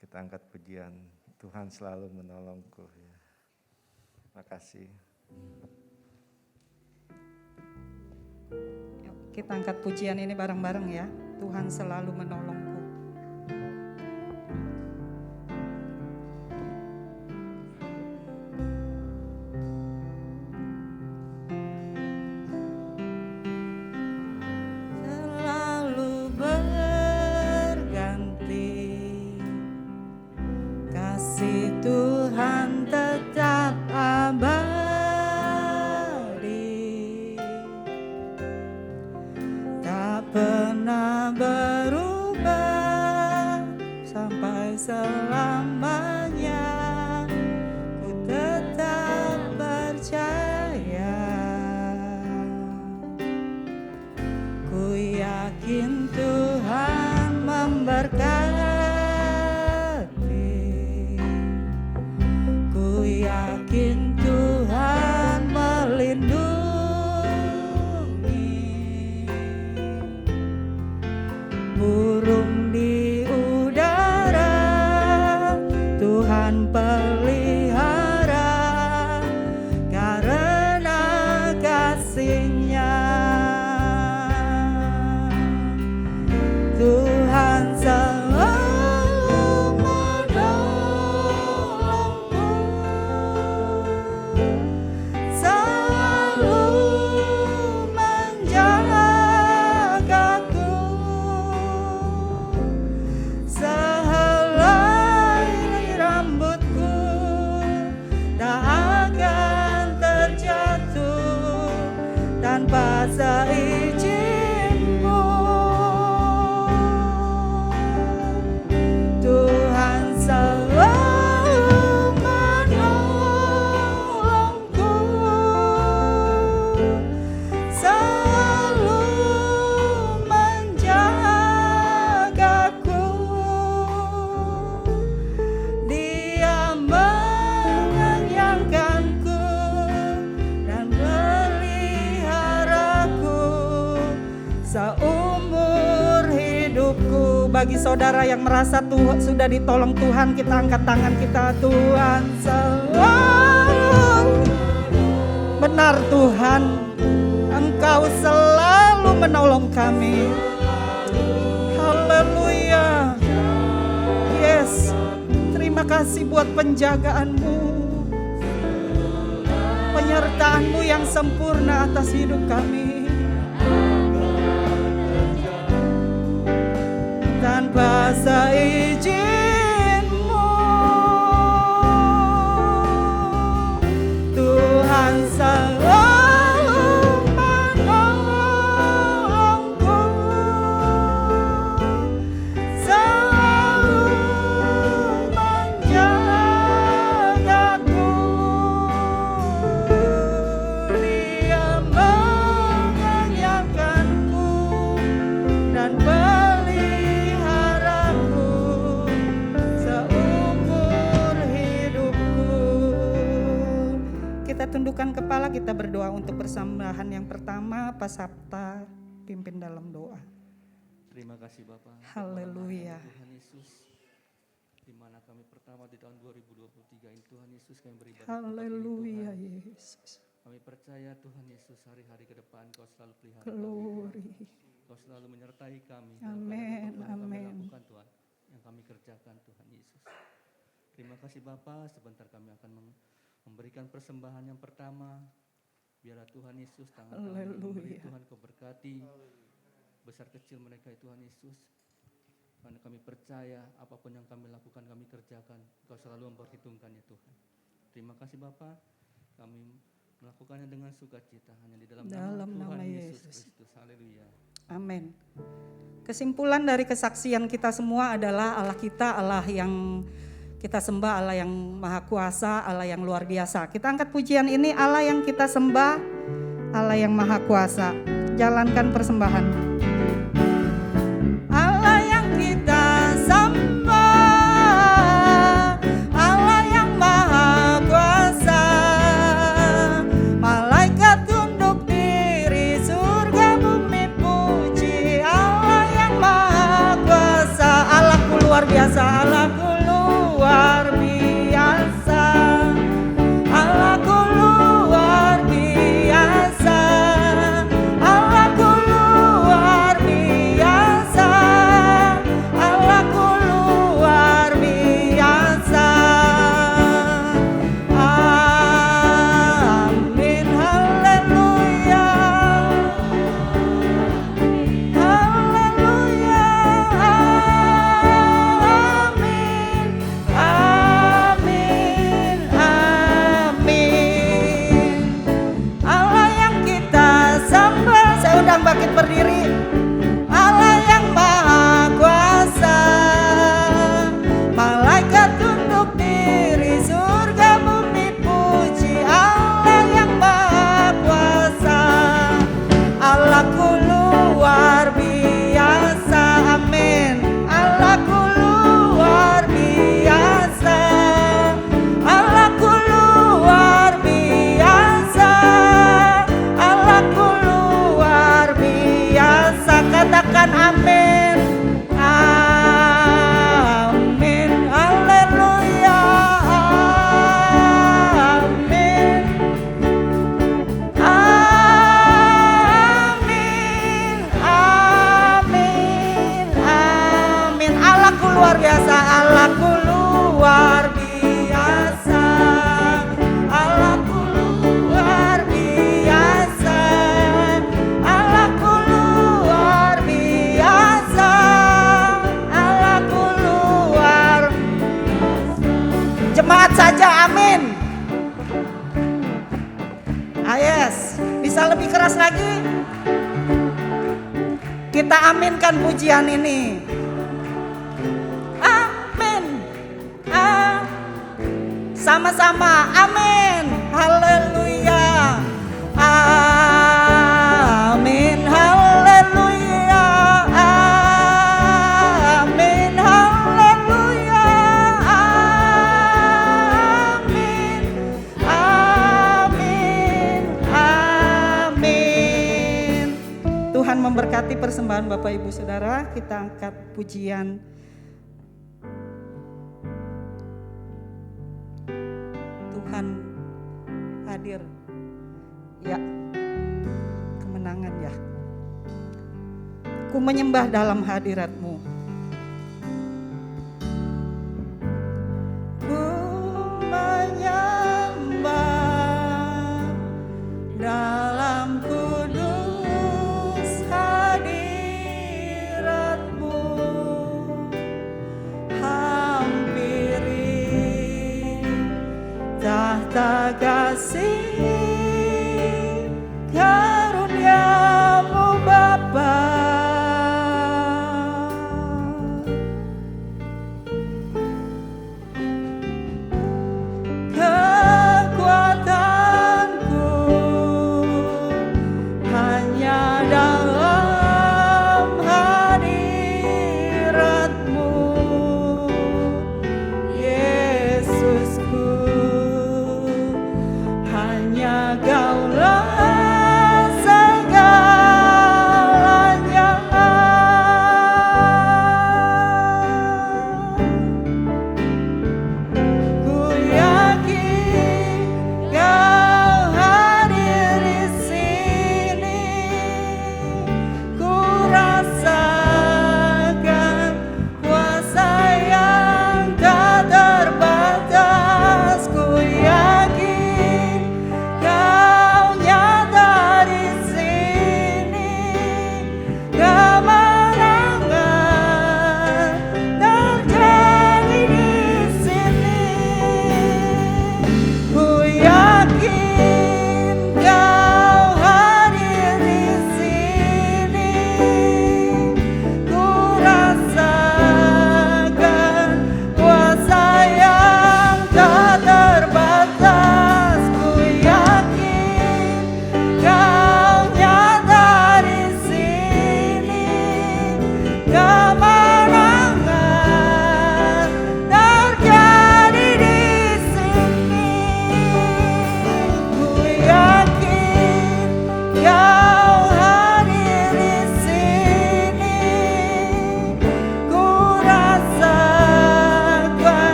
kita angkat pujian. Tuhan selalu menolongku. Ya. Terima kasih. Yuk, kita angkat pujian ini bareng-bareng ya. Tuhan selalu menolongku. Selalu berganti, kasih Tuhan tetap abadi. Pernah berubah sampai selamanya, ku tetap percaya. Ku yakin Tuhan memberkati, ku yakin Tuhan melindungi. Burung di udara Tuhan pelihara, karena kasih-Nya. Tuhan selalu menolongku, selalu menjagaku. Sehelai rambutku tak akan terjatuh tanpa seizin-Mu. Tuhan selalu menolongku, selalu menjagaku. Dia mengenyangkanku dan meliharaku seumur hidupku. Bagi saudara yang merasa sudah ditolong Tuhan, kita angkat tangan kita. Tuhan selalu benar, Tuhan Engkau selalu menolong kami. Haleluya. Yes, terima kasih buat penjagaan-Mu, penyertaan-Mu yang sempurna atas hidup kami. Tanpa seizin-Mu, Tuhan selalu menolongku, selalu menjagaku. Dia mengenyangkanku dan meliharaku penyerahan yang pertama, Pak Sabta pimpin dalam doa. Terima kasih Bapak. Haleluya. Tuhan Yesus, di mana kami pertama di tahun 2023 ini Tuhan Yesus kami beribadah. Haleluya Yesus. Kami percaya Tuhan Yesus hari-hari ke depan Kau selalu pelihara Glory. kami. Kau selalu menyertai kami. Amin, Dalam apa yang amin. kami lakukan Tuhan, yang kami kerjakan Tuhan Yesus. Terima kasih Bapak, sebentar kami akan memberikan persembahan yang pertama. Biarlah Tuhan Yesus tangan kami memberi, Tuhan Kau berkati besar kecil mereka Tuhan Yesus. Karena kami percaya apapun yang kami lakukan, kami kerjakan, Kau selalu memperhitungkannya Tuhan. Terima kasih Bapak, kami melakukannya dengan sukacita hanya di dalam nama Tuhan Yesus Kristus. Haleluya. Amin. Kesimpulan dari kesaksian kita semua adalah Allah kita, Allah yang kita sembah, Allah yang maha kuasa, Allah yang luar biasa. Kita angkat pujian ini, Allah yang kita sembah, Allah yang maha kuasa. Jalankan persembahan. Allah yang kita sembah, Allah yang maha kuasa. Malaikat tunduk diri, surga bumi puji. Allah yang maha kuasa. Allahku luar biasa, Allahku luar biasa. Allahku luar biasa. Allahku luar biasa. Allahku luar biasa. Amin. Haleluya. Haleluya. Amin. Amin. Amin. Allah yang kita sembah. Saya undang bangkit berdiri. Allah yang maha kuasa. Malaikat tunduk diri, surga bumi puji. Allah yang maha kuasa. Allahku luar biasa. Amin. Allahku luar biasa. Allahku luar biasa. Allahku luar biasa. Katakan amin. Amin. Haleluya. Amin. Amin. Amin. Amin. Allahku luar biasa. Allahku luar biasa. Allahku luar biasa. Allahku luar biasa. Allahku luar. Jemaat saja amin. Yes, bisa lebih keras lagi? Kita aminkan pujian ini. Amin. Sama-sama amin. Haleluya. Amin. Haleluya. Amin. Haleluya. Amin. Amin. Amin. Tuhan memberkati persembahan Bapak Ibu Saudara. Kita angkat pujian. Tuhan hadir. Ya. Kemenangan ya. Ku menyembah dalam hadirat-Mu. Ku menyembah dalam kudus hadirat-Mu. Hampiri tahta kasih karunia-Mu Bapa.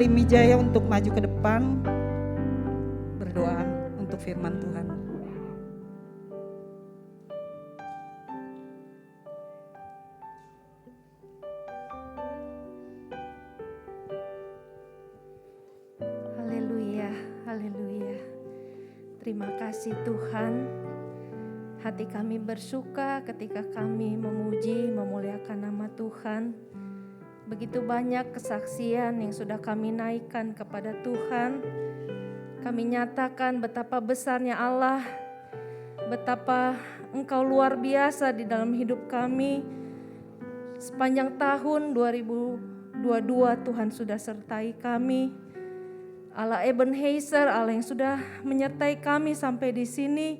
Limijaya untuk maju ke depan berdoa untuk firman Tuhan. Haleluya, haleluya. Terima kasih Tuhan. Hati kami bersuka ketika kami memuji, memuliakan nama Tuhan. Begitu banyak kesaksian yang sudah kami naikkan kepada Tuhan. Kami nyatakan betapa besarnya Allah, betapa Engkau luar biasa di dalam hidup kami. Sepanjang tahun 2022 Tuhan sudah sertai kami. Allah Ebenezer, Allah yang sudah menyertai kami sampai di sini.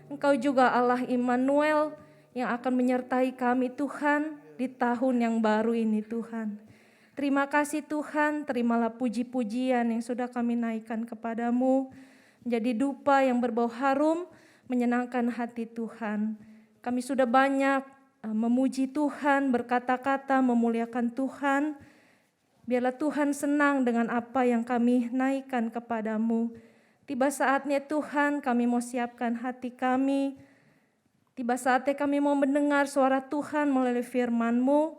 Engkau juga Allah Immanuel yang akan menyertai kami Tuhan di tahun yang baru ini Tuhan. Terima kasih Tuhan, terimalah puji-pujian yang sudah kami naikkan kepadamu. Menjadi dupa yang berbau harum, menyenangkan hati Tuhan. Kami sudah banyak memuji Tuhan, berkata-kata memuliakan Tuhan. Biarlah Tuhan senang dengan apa yang kami naikkan kepadamu. Tiba saatnya Tuhan kami mau siapkan hati kami. Tiba saatnya kami mau mendengar suara Tuhan melalui firman-Mu.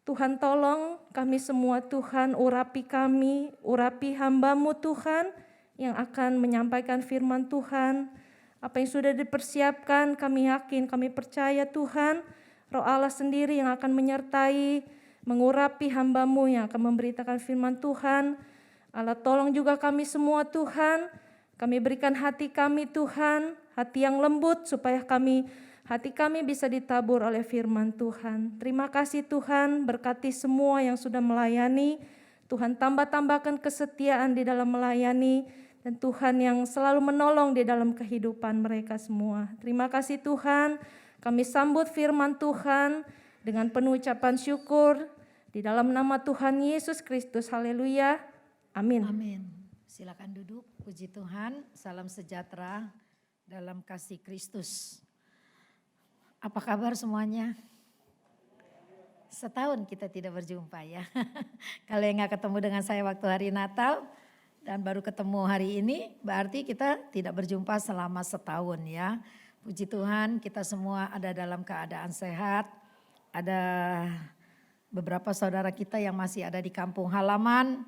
Tuhan tolong kami semua Tuhan, urapi kami, urapi hamba-Mu Tuhan yang akan menyampaikan firman Tuhan. Apa yang sudah dipersiapkan kami yakin, kami percaya Tuhan. Roh Allah sendiri yang akan menyertai, mengurapi hamba-Mu yang akan memberitakan firman Tuhan. Allah tolong juga kami semua Tuhan, kami berikan hati kami Tuhan, hati yang lembut supaya hati kami bisa ditabur oleh firman Tuhan. Terima kasih Tuhan, berkati semua yang sudah melayani, Tuhan tambah-tambahkan kesetiaan di dalam melayani, dan Tuhan yang selalu menolong di dalam kehidupan mereka semua. Terima kasih Tuhan, kami sambut firman Tuhan dengan penuh ucapan syukur, di dalam nama Tuhan Yesus Kristus, haleluya. Amin. Amin. Silakan duduk. Puji Tuhan. Salam sejahtera dalam kasih Kristus. Apa kabar semuanya? Setahun kita tidak berjumpa ya. Kalau yang gak ketemu dengan saya waktu hari Natal dan baru ketemu hari ini, berarti kita tidak berjumpa selama setahun ya. Puji Tuhan, kita semua ada dalam keadaan sehat. Ada beberapa saudara kita yang masih ada di kampung halaman.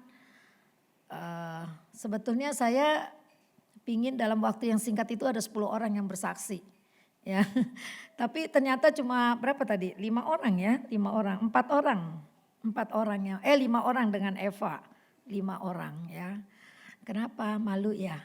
Sebetulnya saya pingin dalam waktu yang singkat itu ada 10 orang yang bersaksi. Ya, tapi ternyata cuma berapa tadi? 5 orang ya, 5 orang, 4 orang. 4 orang ya, 5 orang dengan Eva, 5 orang ya. Kenapa malu ya?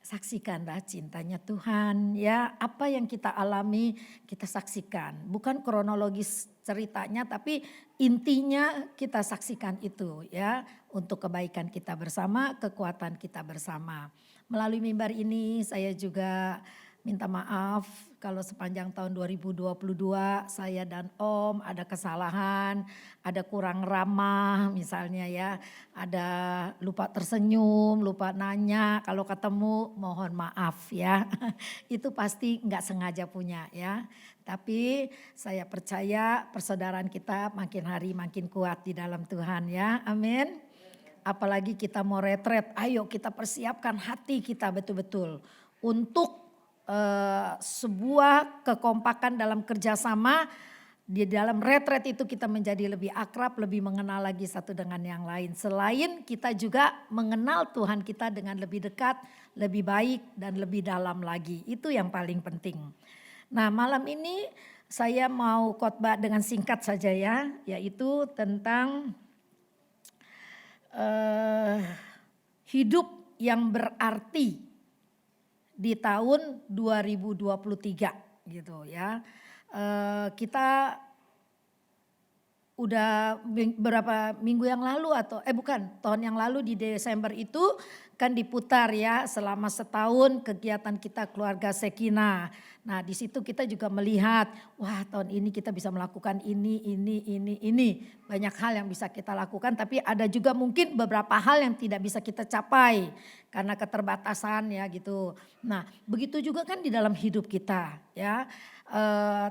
Saksikanlah cintanya Tuhan ya, apa yang kita alami kita saksikan. Bukan kronologis ceritanya tapi intinya kita saksikan itu ya. Untuk kebaikan kita bersama, kekuatan kita bersama. Melalui mimbar ini saya juga minta maaf kalau sepanjang tahun 2022 saya dan Om ada kesalahan, ada kurang ramah misalnya ya, ada lupa tersenyum, lupa nanya, kalau ketemu mohon maaf ya. Itu pasti nggak sengaja punya ya. Tapi saya percaya persaudaraan kita makin hari makin kuat di dalam Tuhan ya, amin. Apalagi kita mau retret, ayo kita persiapkan hati kita betul-betul untuk sebuah kekompakan dalam kerjasama. Di dalam retret itu kita menjadi lebih akrab, lebih mengenal lagi satu dengan yang lain. Selain kita juga mengenal Tuhan kita dengan lebih dekat, lebih baik dan lebih dalam lagi. Itu yang paling penting. Nah malam ini saya mau khotbah dengan singkat saja ya, yaitu tentang hidup yang berarti di tahun 2023 gitu ya. Kita udah beberapa minggu yang lalu tahun yang lalu di Desember itu kan diputar ya selama setahun kegiatan kita keluarga Shekinah. Nah di situ kita juga melihat wah tahun ini kita bisa melakukan ini. Banyak hal yang bisa kita lakukan tapi ada juga mungkin beberapa hal yang tidak bisa kita capai karena keterbatasan ya gitu. Nah begitu juga kan di dalam hidup kita ya.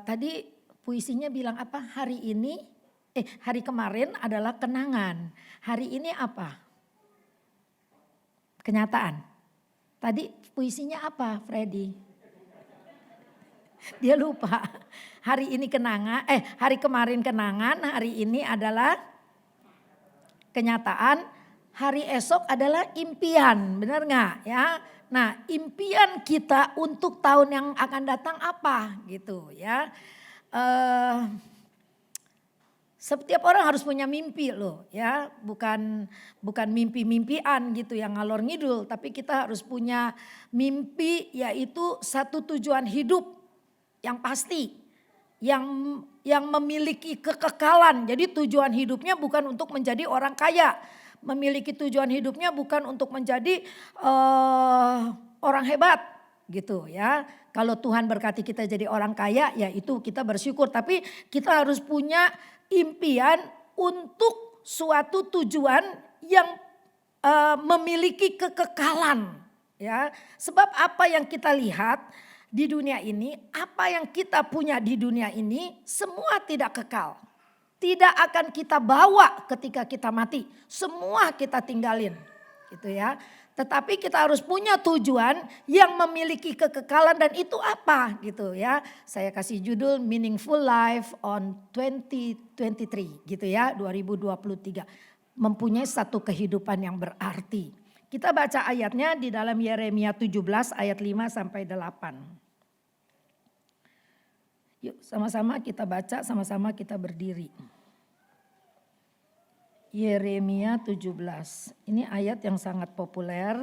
Tadi puisinya bilang apa hari ini Hari kemarin adalah kenangan. Hari ini apa? Kenyataan. Tadi puisinya apa, Freddy? Dia lupa. Hari ini kenangan, hari kemarin kenangan, hari ini adalah kenyataan. Hari esok adalah impian, benar nggak ya? Nah, impian kita untuk tahun yang akan datang apa gitu ya? Setiap orang harus punya mimpi loh ya, bukan mimpi-mimpian gitu yang ngalor ngidul, tapi kita harus punya mimpi, yaitu satu tujuan hidup yang pasti, yang memiliki kekekalan. Jadi tujuan hidupnya bukan untuk menjadi orang kaya, memiliki tujuan hidupnya bukan untuk menjadi orang hebat gitu ya. Kalau Tuhan berkati kita jadi orang kaya, ya itu kita bersyukur, tapi kita harus punya impian untuk suatu tujuan yang memiliki kekekalan ya. Sebab apa yang kita lihat di dunia ini, apa yang kita punya di dunia ini semua tidak kekal. Tidak akan kita bawa ketika kita mati, semua kita tinggalin gitu ya. Tetapi kita harus punya tujuan yang memiliki kekekalan, dan itu apa gitu ya. Saya kasih judul Meaningful Life on 2023 gitu ya, 2023. Mempunyai satu kehidupan yang berarti. Kita baca ayatnya di dalam Yeremia 17 ayat 5 sampai 8. Yuk sama-sama kita baca, sama-sama kita berdiri. Yeremia 17. Ini ayat yang sangat populer.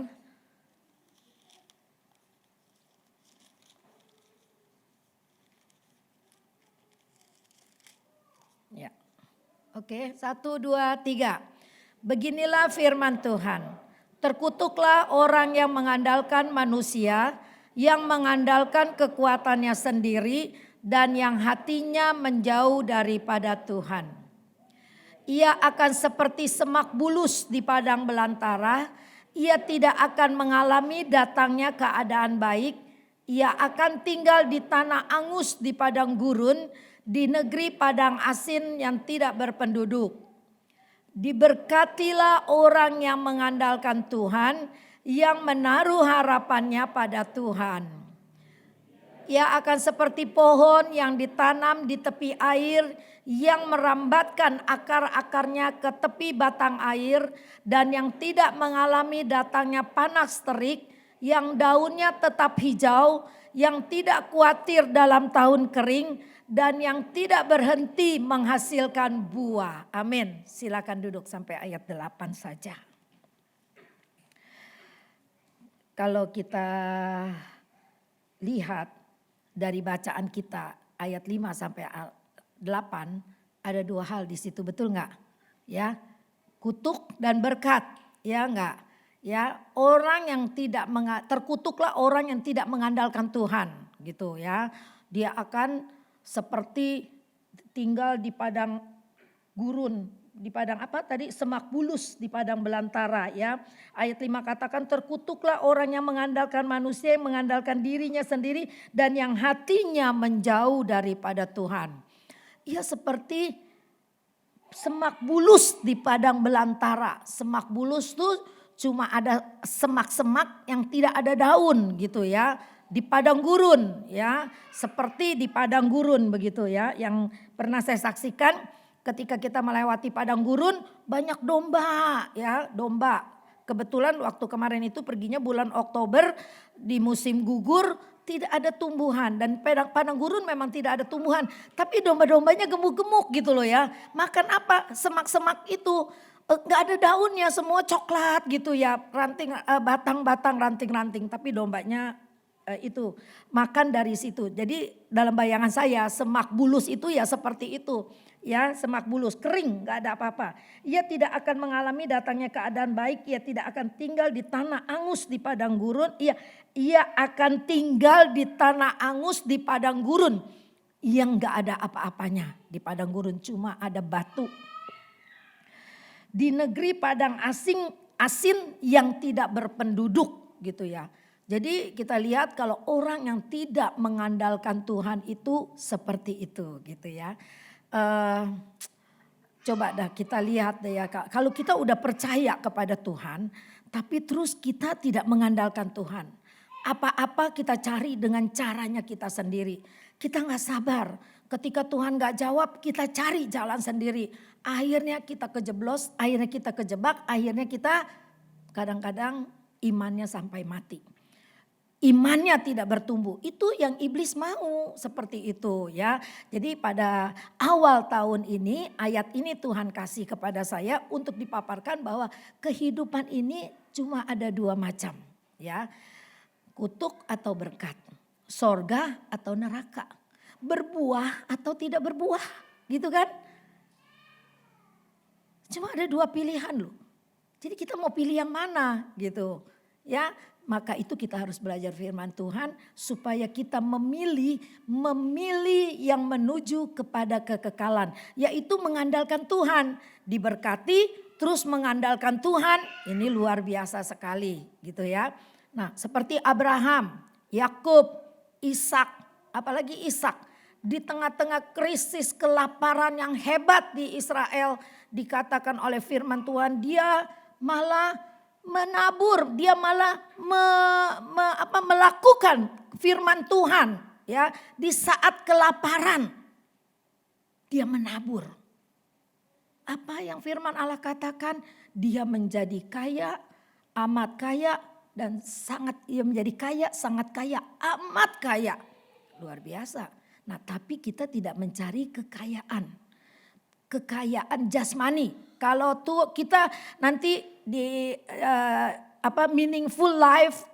Ya. Oke, 1, 2, 3. Beginilah firman Tuhan. Terkutuklah orang yang mengandalkan manusia, yang mengandalkan kekuatannya sendiri, dan yang hatinya menjauh daripada Tuhan. Ia akan seperti semak bulus di padang belantara. Ia tidak akan mengalami datangnya keadaan baik. Ia akan tinggal di tanah angus di padang gurun, di negeri padang asin yang tidak berpenduduk. Diberkatilah orang yang mengandalkan Tuhan, yang menaruh harapannya pada Tuhan. Ia akan seperti pohon yang ditanam di tepi air, yang merambatkan akar-akarnya ke tepi batang air, dan yang tidak mengalami datangnya panas terik, yang daunnya tetap hijau, yang tidak khawatir dalam tahun kering, dan yang tidak berhenti menghasilkan buah. Amin. Silakan duduk sampai ayat 8 saja. Kalau kita lihat dari bacaan kita ayat 5 sampai 8, ada 2 hal di situ, betul nggak? Ya, kutuk dan berkat, ya nggak? Ya, orang yang terkutuklah orang yang tidak mengandalkan Tuhan, gitu ya. Dia akan seperti tinggal di padang gurun, di padang apa tadi? Semak bulus di padang belantara ya. Ayat 5 katakan terkutuklah orang yang mengandalkan manusia, yang mengandalkan dirinya sendiri, dan yang hatinya menjauh daripada Tuhan. Ia seperti semak bulus di padang belantara. Semak bulus tuh cuma ada semak-semak yang tidak ada daun gitu ya. Di padang gurun ya. Seperti di padang gurun begitu ya. Yang pernah saya saksikan ketika kita melewati padang gurun, banyak domba ya, domba. Kebetulan waktu kemarin itu perginya bulan Oktober di musim gugur, tidak ada tumbuhan, dan padang gurun memang tidak ada tumbuhan, tapi domba-dombanya gemuk-gemuk gitu loh ya. Makan apa? Semak-semak itu nggak ada daunnya, semua coklat gitu ya, ranting batang-batang ranting-ranting, tapi dombanya itu makan dari situ. Jadi dalam bayangan saya semak bulus itu ya seperti itu. Ya, semak bulus kering, gak ada apa-apa. Ia tidak akan mengalami datangnya keadaan baik, ia tidak akan tinggal di tanah angus di padang gurun. Ia akan tinggal di tanah angus di padang gurun yang gak ada apa-apanya. Di padang gurun cuma ada batu. Di negeri padang asin yang tidak berpenduduk gitu ya. Jadi kita lihat kalau orang yang tidak mengandalkan Tuhan itu seperti itu gitu ya. Coba dah kita lihat deh ya Kak. Kalau kita udah percaya kepada Tuhan, tapi terus kita tidak mengandalkan Tuhan. Apa-apa kita cari dengan caranya kita sendiri. Kita nggak sabar. Ketika Tuhan nggak jawab, kita cari jalan sendiri. Akhirnya kita kejeblos, akhirnya kita kejebak, akhirnya kita kadang-kadang imannya sampai mati. Imannya tidak bertumbuh. Itu yang iblis mau seperti itu ya. Jadi pada awal tahun ini ayat ini Tuhan kasih kepada saya untuk dipaparkan bahwa kehidupan ini cuma ada dua macam ya. Kutuk atau berkat. Sorga atau neraka. Berbuah atau tidak berbuah gitu kan. Cuma ada dua pilihan loh. Jadi kita mau pilih yang mana gitu ya. Maka itu kita harus belajar firman Tuhan supaya kita memilih yang menuju kepada kekekalan. Yaitu mengandalkan Tuhan, diberkati terus mengandalkan Tuhan. Ini luar biasa sekali gitu ya. Nah seperti Abraham, Yakub, Ishak, apalagi Ishak. Di tengah-tengah krisis kelaparan yang hebat di Israel dikatakan oleh firman Tuhan dia malah menabur, dia malah melakukan firman Tuhan ya di saat kelaparan dia menabur. Apa yang firman Allah katakan? Dia menjadi kaya, amat kaya dan dia menjadi kaya, sangat kaya, amat kaya. Luar biasa. Nah, tapi kita tidak mencari kekayaan jasmani. Kalau tuh kita nanti di meaningful life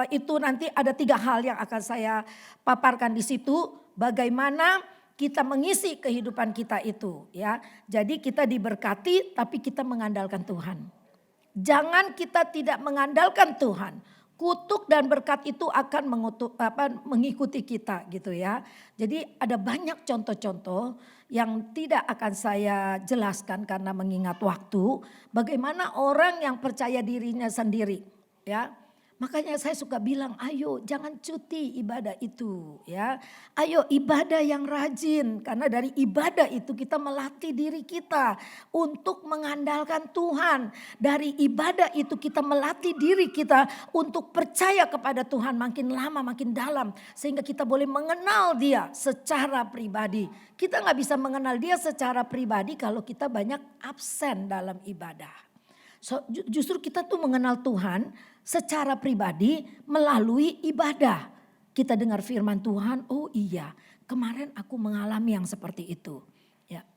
itu nanti ada 3 hal yang akan saya paparkan di situ. Bagaimana kita mengisi kehidupan kita itu ya. Jadi kita diberkati tapi kita mengandalkan Tuhan. Jangan kita tidak mengandalkan Tuhan. Kutuk dan berkat itu akan mengikuti kita gitu ya. Jadi ada banyak contoh-contoh yang tidak akan saya jelaskan karena mengingat waktu. Bagaimana orang yang percaya dirinya sendiri ya. Makanya saya suka bilang ayo jangan cuti ibadah itu ya. Ayo ibadah yang rajin karena dari ibadah itu kita melatih diri kita untuk mengandalkan Tuhan. Dari ibadah itu kita melatih diri kita untuk percaya kepada Tuhan makin lama makin dalam. Sehingga kita boleh mengenal dia secara pribadi. Kita gak bisa mengenal dia secara pribadi kalau kita banyak absen dalam ibadah. Justru kita tuh mengenal Tuhan secara pribadi melalui ibadah. Kita dengar firman Tuhan, oh iya kemarin aku mengalami yang seperti itu. Ya,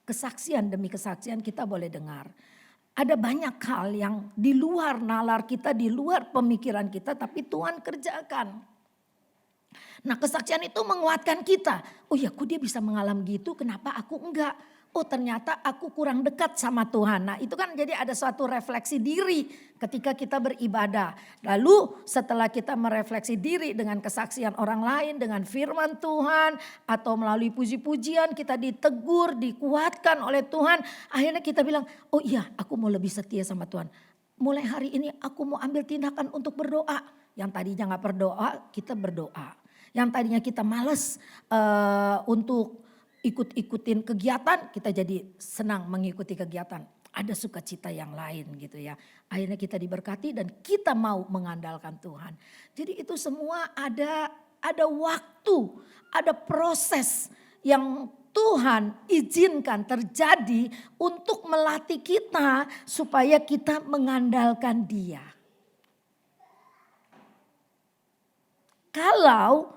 kesaksian demi kesaksian kita boleh dengar. Ada banyak hal yang di luar nalar kita, di luar pemikiran kita tapi Tuhan kerjakan. Nah kesaksian itu menguatkan kita. Oh ya kok dia bisa mengalami gitu, kenapa aku enggak? Oh ternyata aku kurang dekat sama Tuhan. Nah itu kan jadi ada suatu refleksi diri ketika kita beribadah. Lalu setelah kita merefleksi diri dengan kesaksian orang lain, dengan firman Tuhan. Atau melalui puji-pujian kita ditegur, dikuatkan oleh Tuhan. Akhirnya kita bilang, oh iya aku mau lebih setia sama Tuhan. Mulai hari ini aku mau ambil tindakan untuk berdoa. Yang tadinya gak berdoa, kita berdoa. Yang tadinya kita males untuk ikut-ikutin kegiatan, kita jadi senang mengikuti kegiatan. Ada sukacita yang lain gitu ya. Akhirnya kita diberkati dan kita mau mengandalkan Tuhan. Jadi itu semua ada waktu, ada proses yang Tuhan izinkan terjadi untuk melatih kita supaya kita mengandalkan Dia. Kalau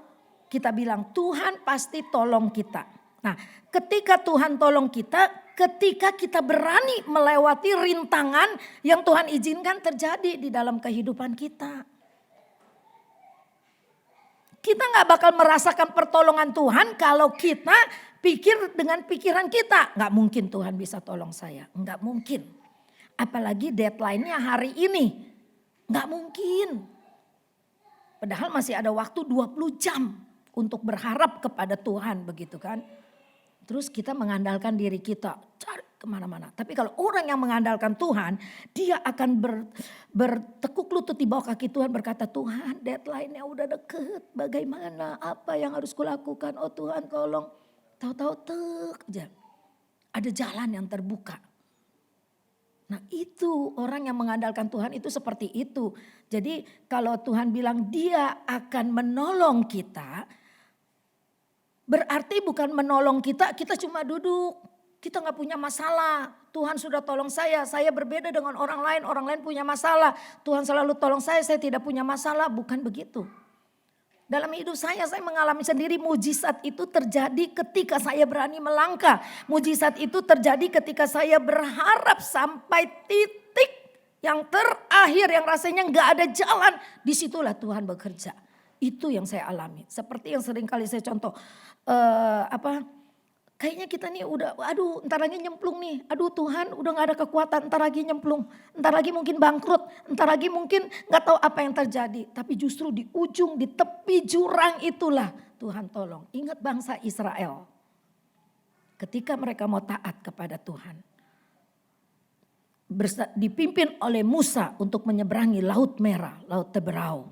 kita bilang Tuhan pasti tolong kita. Nah, ketika Tuhan tolong kita, ketika kita berani melewati rintangan yang Tuhan izinkan terjadi di dalam kehidupan kita. Kita gak bakal merasakan pertolongan Tuhan kalau kita pikir dengan pikiran kita. Gak mungkin Tuhan bisa tolong saya, gak mungkin. Apalagi deadline-nya hari ini, gak mungkin. Padahal masih ada waktu 20 jam untuk berharap kepada Tuhan begitu kan. Terus kita mengandalkan diri kita, cari kemana-mana. Tapi kalau orang yang mengandalkan Tuhan, dia akan bertekuk lutut di bawah kaki Tuhan berkata, Tuhan deadline-nya udah deket, bagaimana, apa yang harus kulakukan, oh Tuhan tolong. Tahu-tahu tek aja. ada jalan yang terbuka. Nah itu orang yang mengandalkan Tuhan itu seperti itu. Jadi kalau Tuhan bilang dia akan menolong kita, berarti bukan menolong kita cuma duduk. Kita gak punya masalah. Tuhan sudah tolong saya berbeda dengan orang lain punya masalah. Tuhan selalu tolong saya tidak punya masalah. Bukan begitu. Dalam hidup saya mengalami sendiri mujizat itu terjadi ketika saya berani melangkah. Mujizat itu terjadi ketika saya berharap sampai titik yang terakhir yang rasanya gak ada jalan. Disitulah Tuhan bekerja. Itu yang saya alami. Seperti yang sering kali saya contoh. Kayaknya kita nih udah, aduh ntar lagi nyemplung nih. Aduh Tuhan udah gak ada kekuatan, ntar lagi nyemplung. Ntar lagi mungkin bangkrut, ntar lagi mungkin gak tahu apa yang terjadi. Tapi justru di ujung, di tepi jurang itulah Tuhan tolong. Ingat bangsa Israel. Ketika mereka mau taat kepada Tuhan. Dipimpin oleh Musa untuk menyeberangi Laut Merah, Laut Teberau.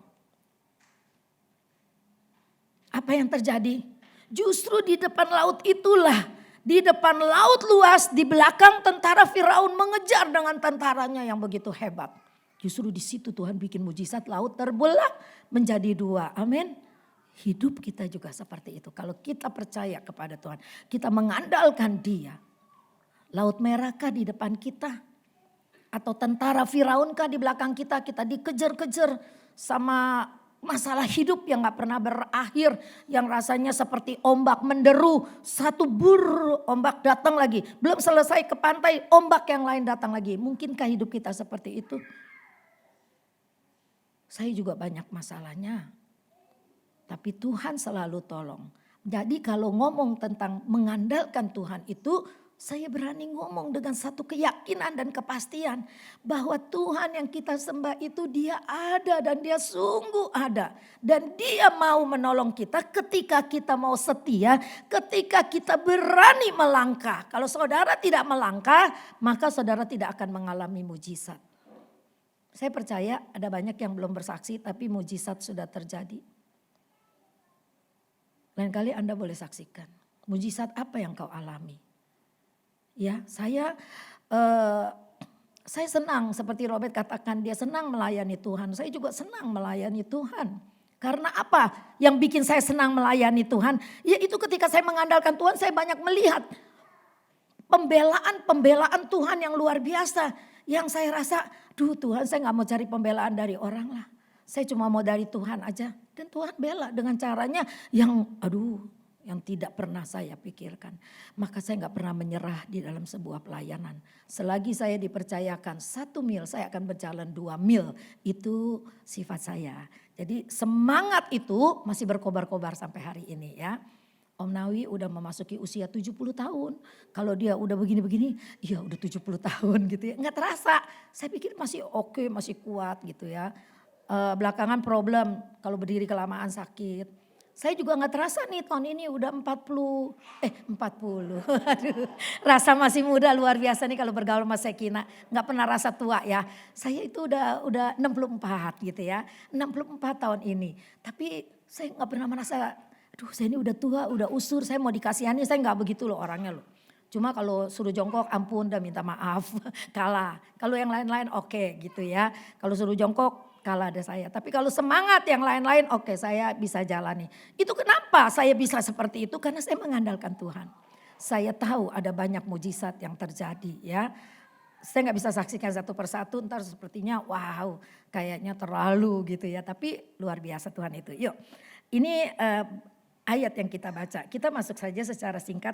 Apa yang terjadi? Justru di depan laut itulah, di depan laut luas, di belakang tentara Firaun mengejar dengan tentaranya yang begitu hebat. Justru di situ Tuhan bikin mujizat, laut terbelah menjadi dua. Amin. Hidup kita juga seperti itu. Kalau kita percaya kepada Tuhan, kita mengandalkan Dia. Laut merahkah di depan kita? Atau tentara Firaun kah di belakang kita? Kita dikejar-kejar sama masalah hidup yang gak pernah berakhir. Yang rasanya seperti ombak menderu. Satu ombak datang lagi. Belum selesai ke pantai, ombak yang lain datang lagi. Mungkinkah hidup kita seperti itu? Saya juga banyak masalahnya. Tapi Tuhan selalu tolong. Jadi kalau ngomong tentang mengandalkan Tuhan itu, saya berani ngomong dengan satu keyakinan dan kepastian bahwa Tuhan yang kita sembah itu Dia ada dan Dia sungguh ada. Dan Dia mau menolong kita ketika kita mau setia, ketika kita berani melangkah. Kalau saudara tidak melangkah, maka saudara tidak akan mengalami mujizat. Saya percaya ada banyak yang belum bersaksi tapi mujizat sudah terjadi. Lain kali Anda boleh saksikan. Mujizat apa yang kau alami? Ya, saya senang seperti Robert katakan dia senang melayani Tuhan. Saya juga senang melayani Tuhan. Karena apa yang bikin saya senang melayani Tuhan? Ya itu ketika saya mengandalkan Tuhan saya banyak melihat pembelaan Tuhan yang luar biasa. Yang saya rasa, duh Tuhan saya gak mau cari pembelaan dari orang lah. Saya cuma mau dari Tuhan aja. Dan Tuhan bela dengan caranya yang yang tidak pernah saya pikirkan. Maka saya gak pernah menyerah di dalam sebuah pelayanan. Selagi saya dipercayakan 1 mil, saya akan berjalan 2 mil. Itu sifat saya. Jadi semangat itu masih berkobar-kobar sampai hari ini ya. Om Nawi udah memasuki usia 70 tahun. Kalau dia udah begini-begini, ya udah 70 tahun gitu ya. Gak terasa, saya pikir masih oke, masih kuat gitu ya. Belakangan problem, kalau berdiri kelamaan sakit. Saya juga gak terasa nih tahun ini udah 40. Aduh, rasa masih muda luar biasa nih kalau bergaul sama Sekina. Gak pernah rasa tua ya. Saya itu udah 64 gitu ya. 64 tahun ini. Tapi saya gak pernah merasa, aduh saya ini udah tua, udah usur. Saya mau dikasihani, saya gak begitu loh orangnya loh. Cuma kalau suruh jongkok ampun udah minta maaf, kalah. Kalau yang lain-lain oke gitu ya. Kalau suruh jongkok kalah ada saya. Tapi kalau semangat yang lain-lain oke saya bisa jalani. Itu kenapa saya bisa seperti itu? Karena saya mengandalkan Tuhan. Saya tahu ada banyak mujizat yang terjadi ya. Saya gak bisa saksikan satu persatu ntar sepertinya wow kayaknya terlalu gitu ya. Tapi luar biasa Tuhan itu. Yuk ini ayat yang kita baca. Kita masuk saja secara singkat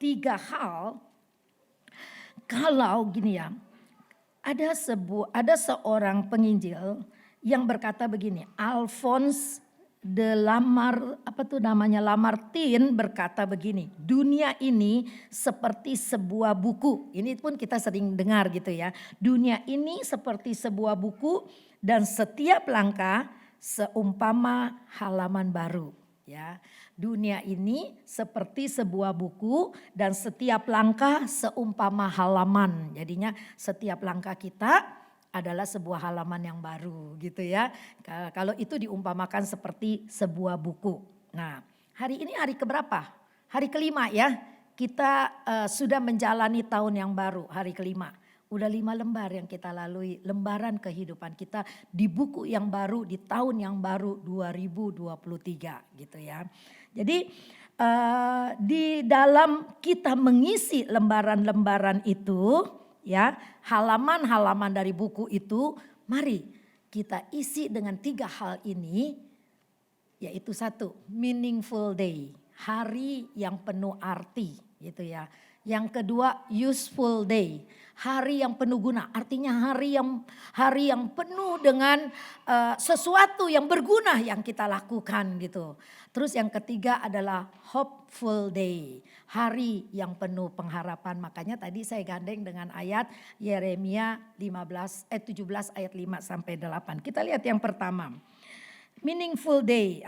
3 hal. Kalau gini ya. Ada seorang penginjil yang berkata begini, Alphonse de Lamartine berkata begini, dunia ini seperti sebuah buku. Ini pun kita sering dengar gitu ya. Dunia ini seperti sebuah buku dan setiap langkah seumpama halaman baru. Ya, dunia ini seperti sebuah buku dan setiap langkah seumpama halaman. Jadinya setiap langkah kita adalah sebuah halaman yang baru gitu ya. Kalau itu diumpamakan seperti sebuah buku. Nah hari ini hari keberapa? Hari kelima ya. kita sudah menjalani tahun yang baru, hari kelima. Udah 5 lembar yang kita lalui, lembaran kehidupan kita di buku yang baru, di tahun yang baru 2023 gitu ya. Jadi di dalam kita mengisi lembaran-lembaran itu ya, halaman-halaman dari buku itu, mari kita isi dengan 3 hal ini, yaitu 1, meaningful day, hari yang penuh arti gitu ya. Yang kedua, useful day, hari yang penuh guna, artinya hari yang penuh dengan sesuatu yang berguna yang kita lakukan gitu. Terus yang ketiga adalah hopeful day, hari yang penuh pengharapan. Makanya tadi saya gandeng dengan ayat Yeremia 17 ayat 5 sampai 8. Kita lihat yang pertama. Meaningful day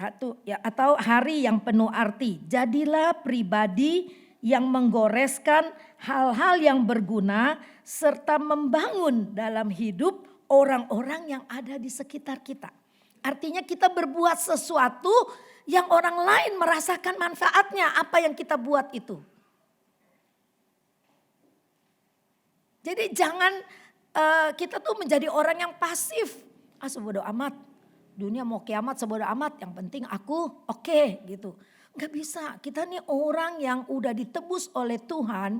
atau hari yang penuh arti. Jadilah pribadi yang menggoreskan hal-hal yang berguna serta membangun dalam hidup orang-orang yang ada di sekitar kita. Artinya kita berbuat sesuatu yang orang lain merasakan manfaatnya apa yang kita buat itu. Jadi jangan kita tuh menjadi orang yang pasif. Sebodoh amat, dunia mau kiamat sebodoh amat, yang penting aku oke gitu. Gak bisa, kita nih orang yang udah ditebus oleh Tuhan,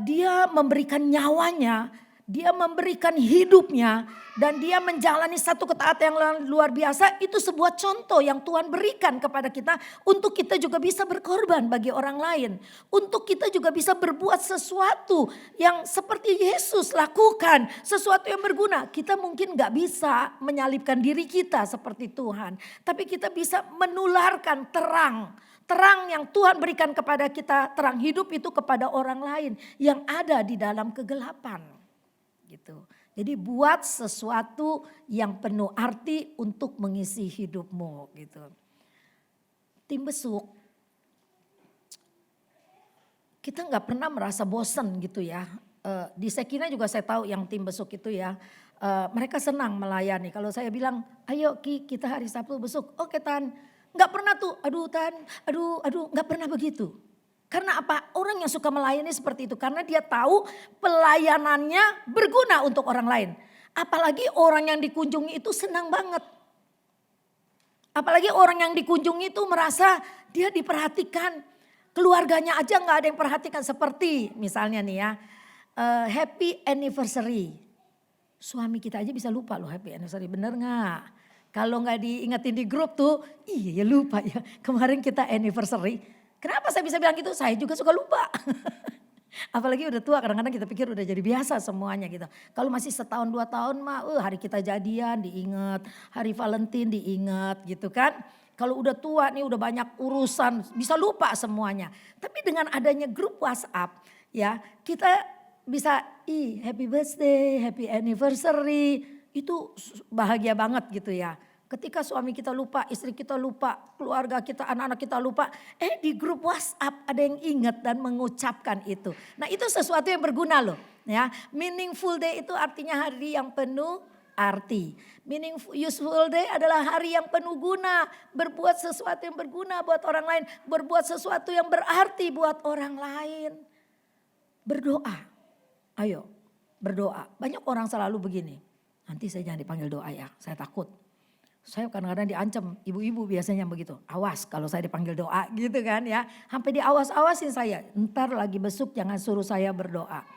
dia memberikan nyawanya, dia memberikan hidupnya, dan dia menjalani satu ketaatan yang luar biasa. Itu sebuah contoh yang Tuhan berikan kepada kita untuk kita juga bisa berkorban bagi orang lain. Untuk kita juga bisa berbuat sesuatu yang seperti Yesus lakukan, sesuatu yang berguna. Kita mungkin gak bisa menyalibkan diri kita seperti Tuhan, tapi kita bisa menularkan terang yang Tuhan berikan kepada kita, terang hidup itu kepada orang lain yang ada di dalam kegelapan. Gitu. Jadi buat sesuatu yang penuh arti untuk mengisi hidupmu gitu. Tim besuk, kita nggak pernah merasa bosan gitu ya. Di Sekina juga saya tahu yang tim besuk itu ya, mereka senang melayani. Kalau saya bilang, ayo Ki kita hari Sabtu besuk, oke Tan. Nggak pernah tuh, aduh Tan, aduh nggak pernah begitu. Karena apa? Orang yang suka melayani seperti itu. Karena dia tahu pelayanannya berguna untuk orang lain. Apalagi orang yang dikunjungi itu senang banget. Apalagi orang yang dikunjungi itu merasa dia diperhatikan. Keluarganya aja gak ada yang perhatikan. Seperti misalnya nih ya, happy anniversary. Suami kita aja bisa lupa loh happy anniversary, bener gak? Kalau gak diingetin di grup tuh, iya ya lupa ya kemarin kita anniversary. Kenapa saya bisa bilang gitu? Saya juga suka lupa. Apalagi udah tua, kadang-kadang kita pikir udah jadi biasa semuanya gitu. Kalau masih setahun 2 tahun mah hari kita jadian diingat, hari Valentine diingat gitu kan. Kalau udah tua nih udah banyak urusan bisa lupa semuanya. Tapi dengan adanya grup WhatsApp ya kita bisa happy birthday, happy anniversary, itu bahagia banget gitu ya. Ketika suami kita lupa, istri kita lupa, keluarga kita, anak-anak kita lupa. Di grup WhatsApp ada yang ingat dan mengucapkan itu. Nah itu sesuatu yang berguna loh. Ya, meaningful day itu artinya hari yang penuh arti. Useful day adalah hari yang penuh guna. Berbuat sesuatu yang berguna buat orang lain. Berbuat sesuatu yang berarti buat orang lain. Berdoa. Ayo berdoa. Banyak orang selalu begini. Nanti saya jangan dipanggil doa ya, saya takut. Saya kadang-kadang diancam, ibu-ibu biasanya begitu. Awas kalau saya dipanggil doa gitu kan ya. Sampai diawas-awasin saya. Ntar lagi besuk jangan suruh saya berdoa.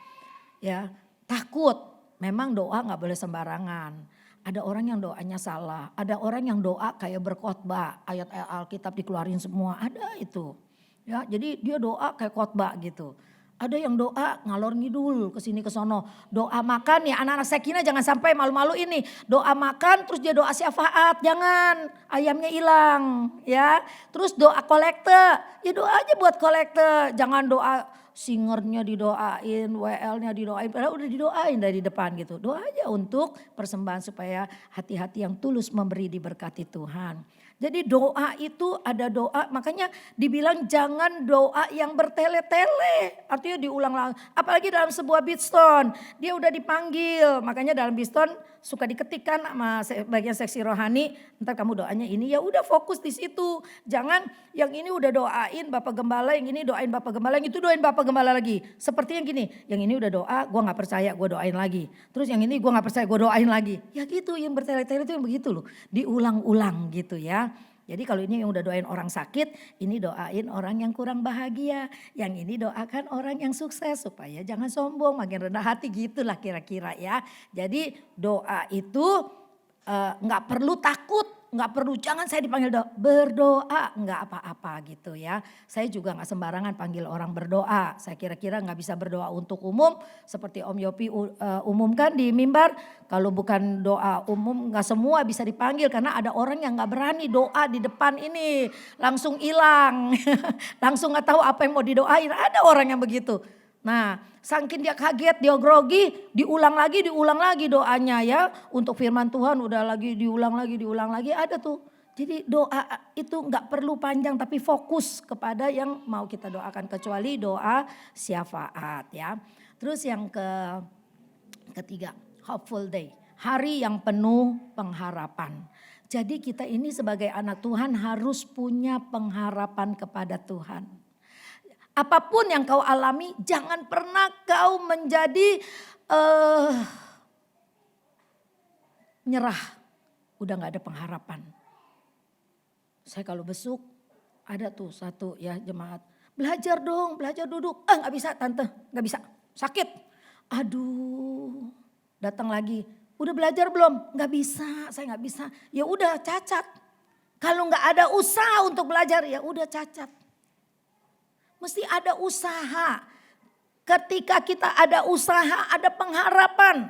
Ya, takut. Memang doa gak boleh sembarangan. Ada orang yang doanya salah. Ada orang yang doa kayak berkhotbah. Ayat-ayat Alkitab dikeluarin semua. Ada itu. Ya, jadi dia doa kayak khotbah gitu. Ada yang doa ngalor ngidul ke sini ke sono. Doa makan ya anak-anak Sekina jangan sampai malu-malu ini. Doa makan terus dia doa syafaat. Jangan ayamnya hilang ya. Terus doa kolekte. Ya doa aja buat kolekte. Jangan doa singernya didoain, WL-nya didoain, padahal udah didoain dari depan gitu. Doa aja untuk persembahan supaya hati-hati yang tulus memberi diberkati Tuhan. Jadi doa itu ada doa, makanya dibilang jangan doa yang bertele-tele. Artinya diulang lagi, apalagi dalam sebuah Bidstone, dia udah dipanggil. Makanya dalam Bidstone suka diketikkan sama bagian seksi rohani, ntar kamu doanya ini, ya udah fokus di situ. Jangan yang ini udah doain Bapak Gembala, yang ini doain Bapak Gembala, yang itu doain Bapak Gembala lagi. Seperti yang gini, yang ini udah doa, gue gak percaya, gue doain lagi. Terus yang ini gue gak percaya, gue doain lagi. Ya gitu, yang bertele-tele itu yang begitu loh, diulang-ulang gitu ya. Jadi kalau ini yang udah doain orang sakit, ini doain orang yang kurang bahagia. Yang ini doakan orang yang sukses supaya jangan sombong, makin rendah hati gitulah kira-kira ya. Jadi doa itu nggak perlu takut. Nggak perlu, jangan saya dipanggil berdoa, nggak apa-apa gitu ya. Saya juga nggak sembarangan panggil orang berdoa. Saya kira-kira nggak bisa berdoa untuk umum seperti Om Yopi umumkan di mimbar. Kalau bukan doa umum nggak semua bisa dipanggil karena ada orang yang nggak berani doa di depan ini, langsung hilang, langsung nggak tahu apa yang mau didoain. Ada orang yang begitu. Nah, saking dia kaget, dia grogi, diulang lagi doanya ya. Untuk firman Tuhan udah lagi diulang lagi, ada tuh. Jadi doa itu nggak perlu panjang tapi fokus kepada yang mau kita doakan. Kecuali doa syafaat ya. Terus yang ketiga, hopeful day. Hari yang penuh pengharapan. Jadi kita ini sebagai anak Tuhan harus punya pengharapan kepada Tuhan. Apapun yang kau alami, jangan pernah kau menjadi nyerah. Udah gak ada pengharapan. Saya kalau besuk, ada tuh satu ya jemaat. Belajar dong, belajar duduk. Gak bisa tante, gak bisa. Sakit. Aduh, datang lagi. Udah belajar belum? Gak bisa, saya gak bisa. Ya udah cacat. Kalau gak ada usaha untuk belajar, ya udah cacat. Mesti ada usaha. Ketika kita ada usaha, ada pengharapan.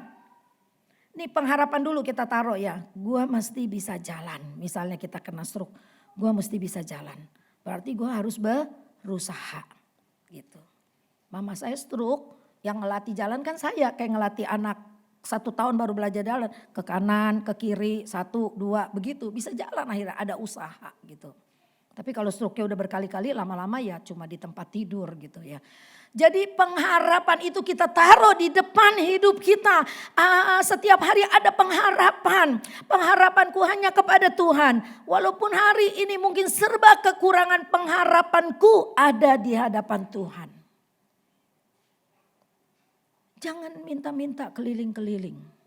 Ini pengharapan dulu kita taruh ya. Gua mesti bisa jalan. Misalnya kita kena stroke. Gua mesti bisa jalan. Berarti gua harus berusaha. Gitu. Mama saya stroke. Yang ngelatih jalan kan saya. Kayak ngelatih anak 1 tahun baru belajar jalan. Ke kanan, ke kiri, 1, 2 begitu. Bisa jalan akhirnya ada usaha gitu. Tapi kalau stroke-nya udah berkali-kali lama-lama ya cuma di tempat tidur gitu ya. Jadi pengharapan itu kita taruh di depan hidup kita. Setiap hari ada pengharapan. Pengharapanku hanya kepada Tuhan. Walaupun hari ini mungkin serba kekurangan, pengharapanku ada di hadapan Tuhan. Jangan minta-minta keliling-keliling.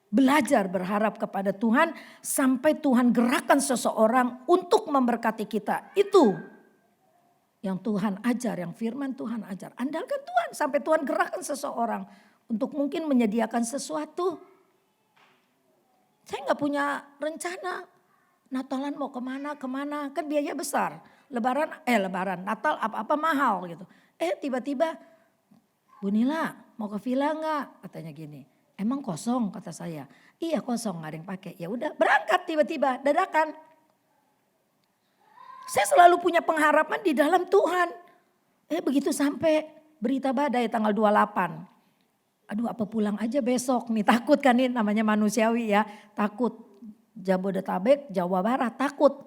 Belajar berharap kepada Tuhan sampai Tuhan gerakkan seseorang untuk memberkati kita. Itu yang Tuhan ajar, yang firman Tuhan ajar. Andalkan Tuhan sampai Tuhan gerakkan seseorang untuk mungkin menyediakan sesuatu. Saya gak punya rencana Natalan mau kemana, kan biaya besar. Lebaran, Natal apa-apa mahal gitu. Tiba-tiba, Bu Nila mau ke villa gak? Katanya gini. Emang kosong kata saya. Iya kosong gak ada yang pakai. Ya udah berangkat tiba-tiba dadakan. Saya selalu punya pengharapan di dalam Tuhan. Begitu sampai berita badai tanggal 28. Aduh apa pulang aja besok nih, takut kan ini namanya manusiawi ya. Takut Jabodetabek, Jawa Barat takut.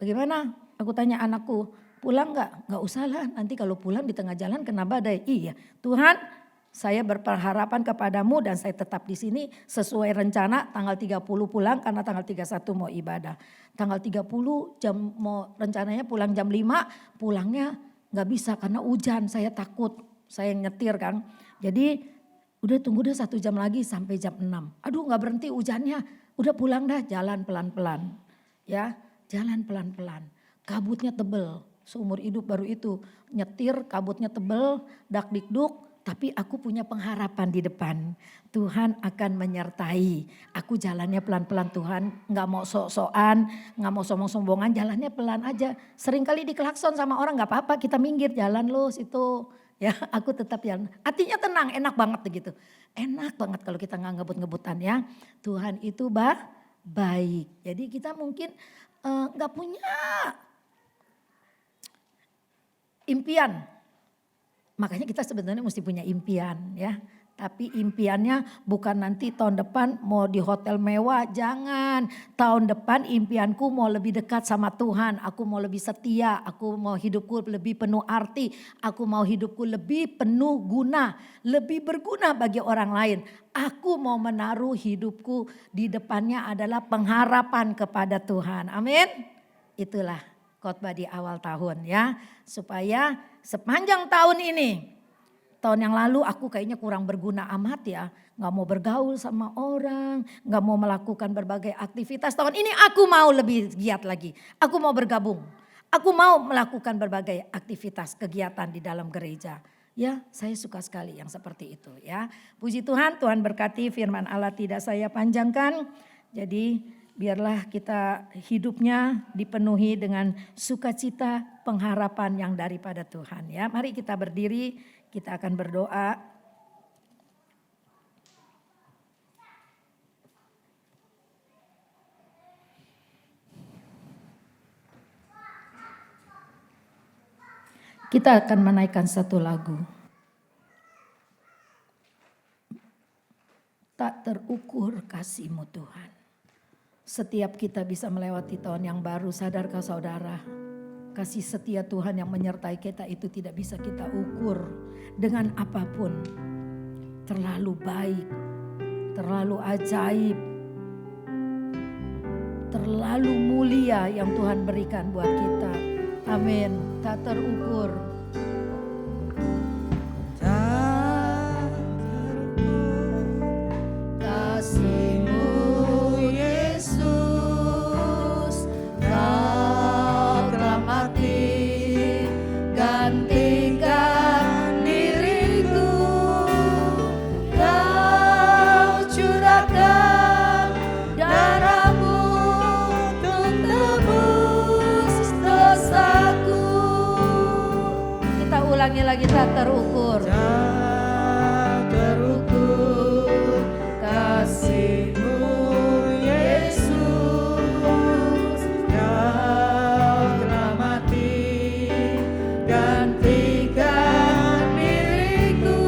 Bagaimana? Aku tanya anakku, pulang gak? Gak usah lah, nanti kalau pulang di tengah jalan kena badai. Iya Tuhan, saya berpengharapan kepadamu dan saya tetap di sini sesuai rencana tanggal 30 pulang karena tanggal 31 mau ibadah. Tanggal 30 mau rencananya pulang jam 5, pulangnya gak bisa karena hujan, saya takut. Saya yang nyetir kan. Jadi udah tunggu deh 1 jam lagi sampai jam 6. Aduh gak berhenti hujannya, udah pulang dah jalan pelan-pelan. Ya jalan pelan-pelan, kabutnya tebel, seumur hidup baru itu. Nyetir kabutnya tebel, dak-dikduk. Tapi aku punya pengharapan di depan. Tuhan akan menyertai. Aku jalannya pelan-pelan Tuhan. Gak mau sok-sokan, gak mau sombong-sombongan. Jalannya pelan aja. Seringkali dikelakson sama orang gak apa-apa. Kita minggir jalan lo situ. Ya aku tetap jalan. Hatinya tenang, enak banget begitu. Enak banget kalau kita gak ngebut-ngebutan ya. Tuhan itu baik. Jadi kita mungkin gak punya impian. Makanya kita sebenarnya mesti punya impian ya. Tapi impiannya bukan nanti tahun depan mau di hotel mewah, jangan. Tahun depan impianku mau lebih dekat sama Tuhan, aku mau lebih setia, aku mau hidupku lebih penuh arti, aku mau hidupku lebih penuh guna, lebih berguna bagi orang lain. Aku mau menaruh hidupku di depannya adalah pengharapan kepada Tuhan. Amin. Itulah khotbah di awal tahun ya. Supaya sepanjang tahun ini, tahun yang lalu aku kayaknya kurang berguna amat ya. Gak mau bergaul sama orang, gak mau melakukan berbagai aktivitas. Tahun ini aku mau lebih giat lagi. Aku mau bergabung. Aku mau melakukan berbagai aktivitas kegiatan di dalam gereja. Ya, saya suka sekali yang seperti itu ya. Puji Tuhan, Tuhan berkati, firman Allah tidak saya panjangkan. Jadi biarlah kita hidupnya dipenuhi dengan sukacita, pengharapan yang daripada Tuhan ya. Mari kita berdiri. Kita akan berdoa. Kita akan menaikkan satu lagu. Tak terukur kasih-Mu Tuhan. Setiap kita bisa melewati tahun yang baru, sadarkah saudara? Kasih setia Tuhan yang menyertai kita itu tidak bisa kita ukur dengan apapun. Terlalu baik, terlalu ajaib, terlalu mulia yang Tuhan berikan buat kita. Amin. Tak terukur. Kasih-Mu Yesus, Kau telah mati, gantikan diriku. Kau curahkan darah-Mu untuk tebus dosaku. Kita ulangi lagi, tak terukur. Tak terukur kasih-Mu Yesus, Kau telah mati, gantikan diriku.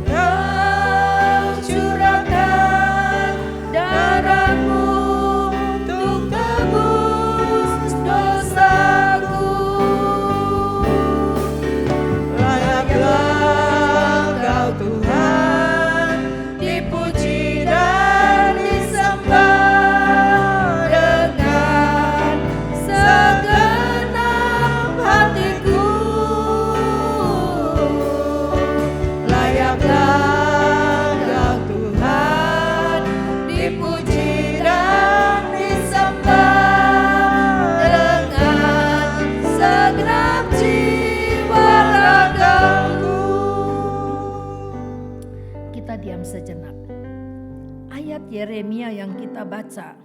Kau curahkan darah-Mu untuk tebus dosaku. Layaklah Kau Tuhan, dipuji dan disembah dengan segenap hatiku. Layaklah Kau Tuhan, dipuji dan disembah dengan segenap jiwa ragaku. Kita diam sejenak. Ayat Yeremia yang kita baca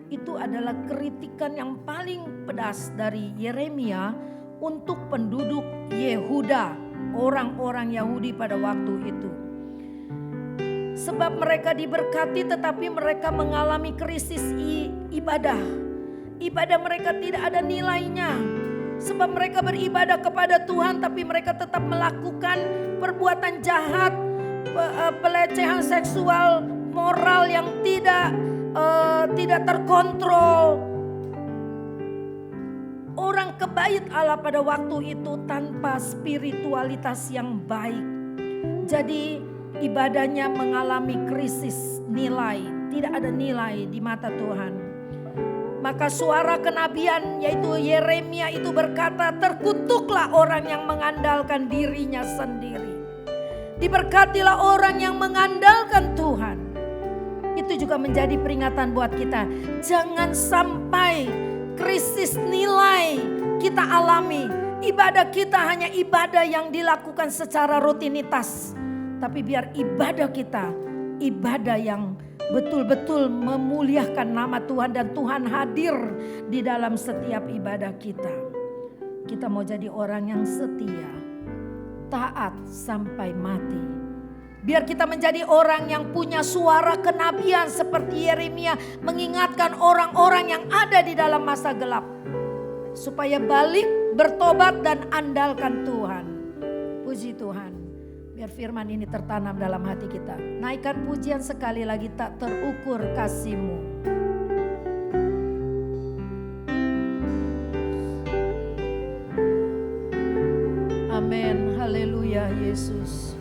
itu adalah kritikan yang paling pedas dari Yeremia untuk penduduk Yehuda, orang-orang Yahudi pada waktu itu. Sebab mereka diberkati tetapi mereka mengalami krisis ibadah. Ibadah mereka tidak ada nilainya. Sebab mereka beribadah kepada Tuhan tapi mereka tetap melakukan perbuatan jahat, pelecehan seksual, moral yang tidak terkontrol. Orang kebait Allah pada waktu itu tanpa spiritualitas yang baik. Jadi ibadahnya mengalami krisis nilai, tidak ada nilai di mata Tuhan. Maka suara kenabian yaitu Yeremia itu berkata, terkutuklah orang yang mengandalkan dirinya sendiri. Diberkatilah orang yang mengandalkan Tuhan. Itu juga menjadi peringatan buat kita. Jangan sampai krisis nilai kita alami. Ibadah kita hanya ibadah yang dilakukan secara rutinitas. Tapi biar ibadah kita ibadah yang betul-betul memuliakan nama Tuhan dan Tuhan hadir di dalam setiap ibadah kita. Kita mau jadi orang yang setia, taat sampai mati. Biar kita menjadi orang yang punya suara kenabian seperti Yeremia, mengingatkan orang-orang yang ada di dalam masa gelap supaya balik, bertobat dan andalkan Tuhan. Puji Tuhan. Biar firman ini tertanam dalam hati kita. Naikkan pujian sekali lagi, tak terukur kasih-Mu. Amin. Haleluya Yesus.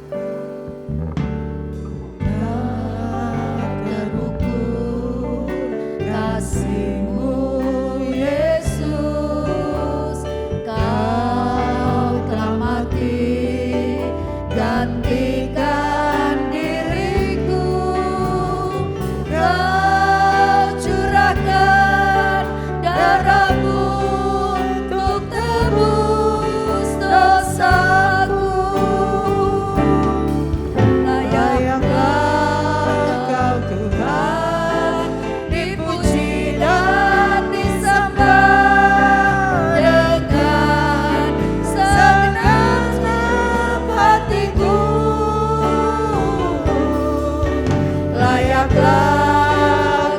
Tak terukur kasih-Mu Yesus. Kau telah mati gantikan diriku. Kau curahkan darah-Mu untuk tebus dosaku. Layaklah Kau Tuhan, dipuji dan disembah dengan segenap hatiku. Layaklah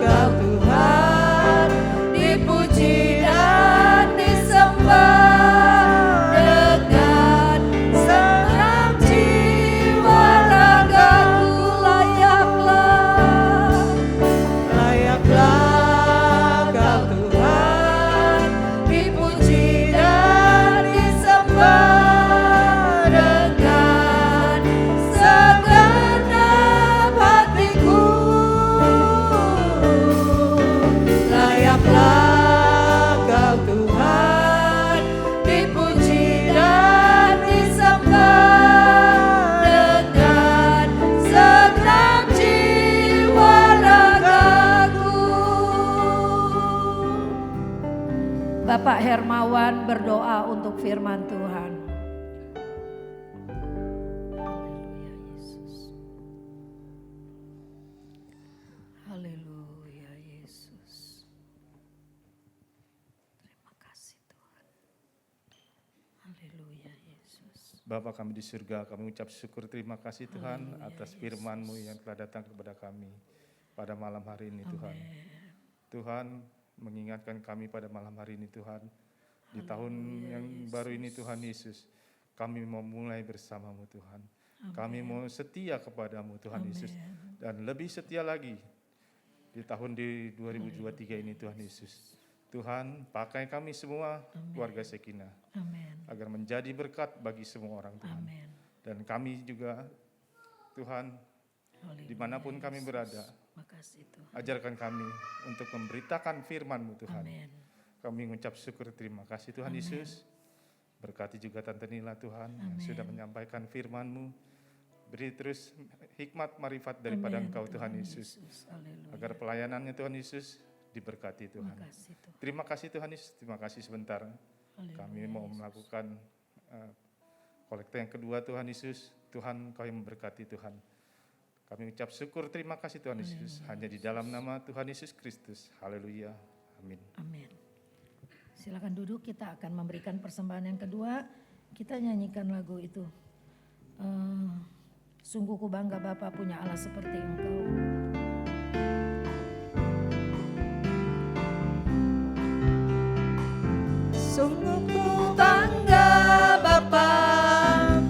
Kau Tuhan, dipuji dan disembah dengan segenap jiwa ragaku. Layaklah Kau Tuhan, dipuji dan disembah dengan segenap hatiku. Layaklah Kau Tuhan, dipuji dan disembah dengan segenap jiwa ragaku. Bapak Hermawan berdoa untuk firman Tuhan. Haleluya Yesus. Haleluya Yesus. Terima kasih Tuhan. Haleluya Yesus. Bapa kami di surga, kami ucap syukur terima kasih Tuhan atas firman-Mu yang telah datang kepada kami pada malam hari ini Tuhan. Tuhan mengingatkan kami pada malam hari ini Tuhan. Di tahun yang baru ini Tuhan Yesus, kami mau mulai bersama-Mu Tuhan. Kami mau setia kepada-Mu Tuhan Yesus. Dan lebih setia lagi di tahun 2023 ini Tuhan Yesus. Tuhan pakai kami semua keluarga Shekinah. Amin. Agar menjadi berkat bagi semua orang Tuhan. Amin. Dan kami juga Tuhan, dimanapun kami berada, Makasih Tuhan. ajarkan kami untuk memberitakan firman-Mu Tuhan. Amin. Kami mengucap syukur terima kasih Tuhan Yesus. Berkati juga Tante Nila Tuhan yang sudah menyampaikan firman-Mu. Beri terus hikmat marifat daripada Engkau Tuhan Yesus. Haleluya. Agar pelayanannya Tuhan Yesus diberkati Tuhan. Makasih Tuhan. Terima kasih Tuhan Yesus. Terima kasih sebentar. Kami mau melakukan kolekte yang kedua Tuhan Yesus. Tuhan Kau yang memberkati Tuhan. Kami ucap syukur terima kasih Tuhan Yesus. Hanya di dalam nama Tuhan Yesus Kristus. Haleluya. Amin. Amin. Silakan duduk, kita akan memberikan persembahan yang kedua. Kita nyanyikan lagu itu. Sungguh ku bangga Bapa punya Allah seperti Engkau. Sungguh ku bangga Bapa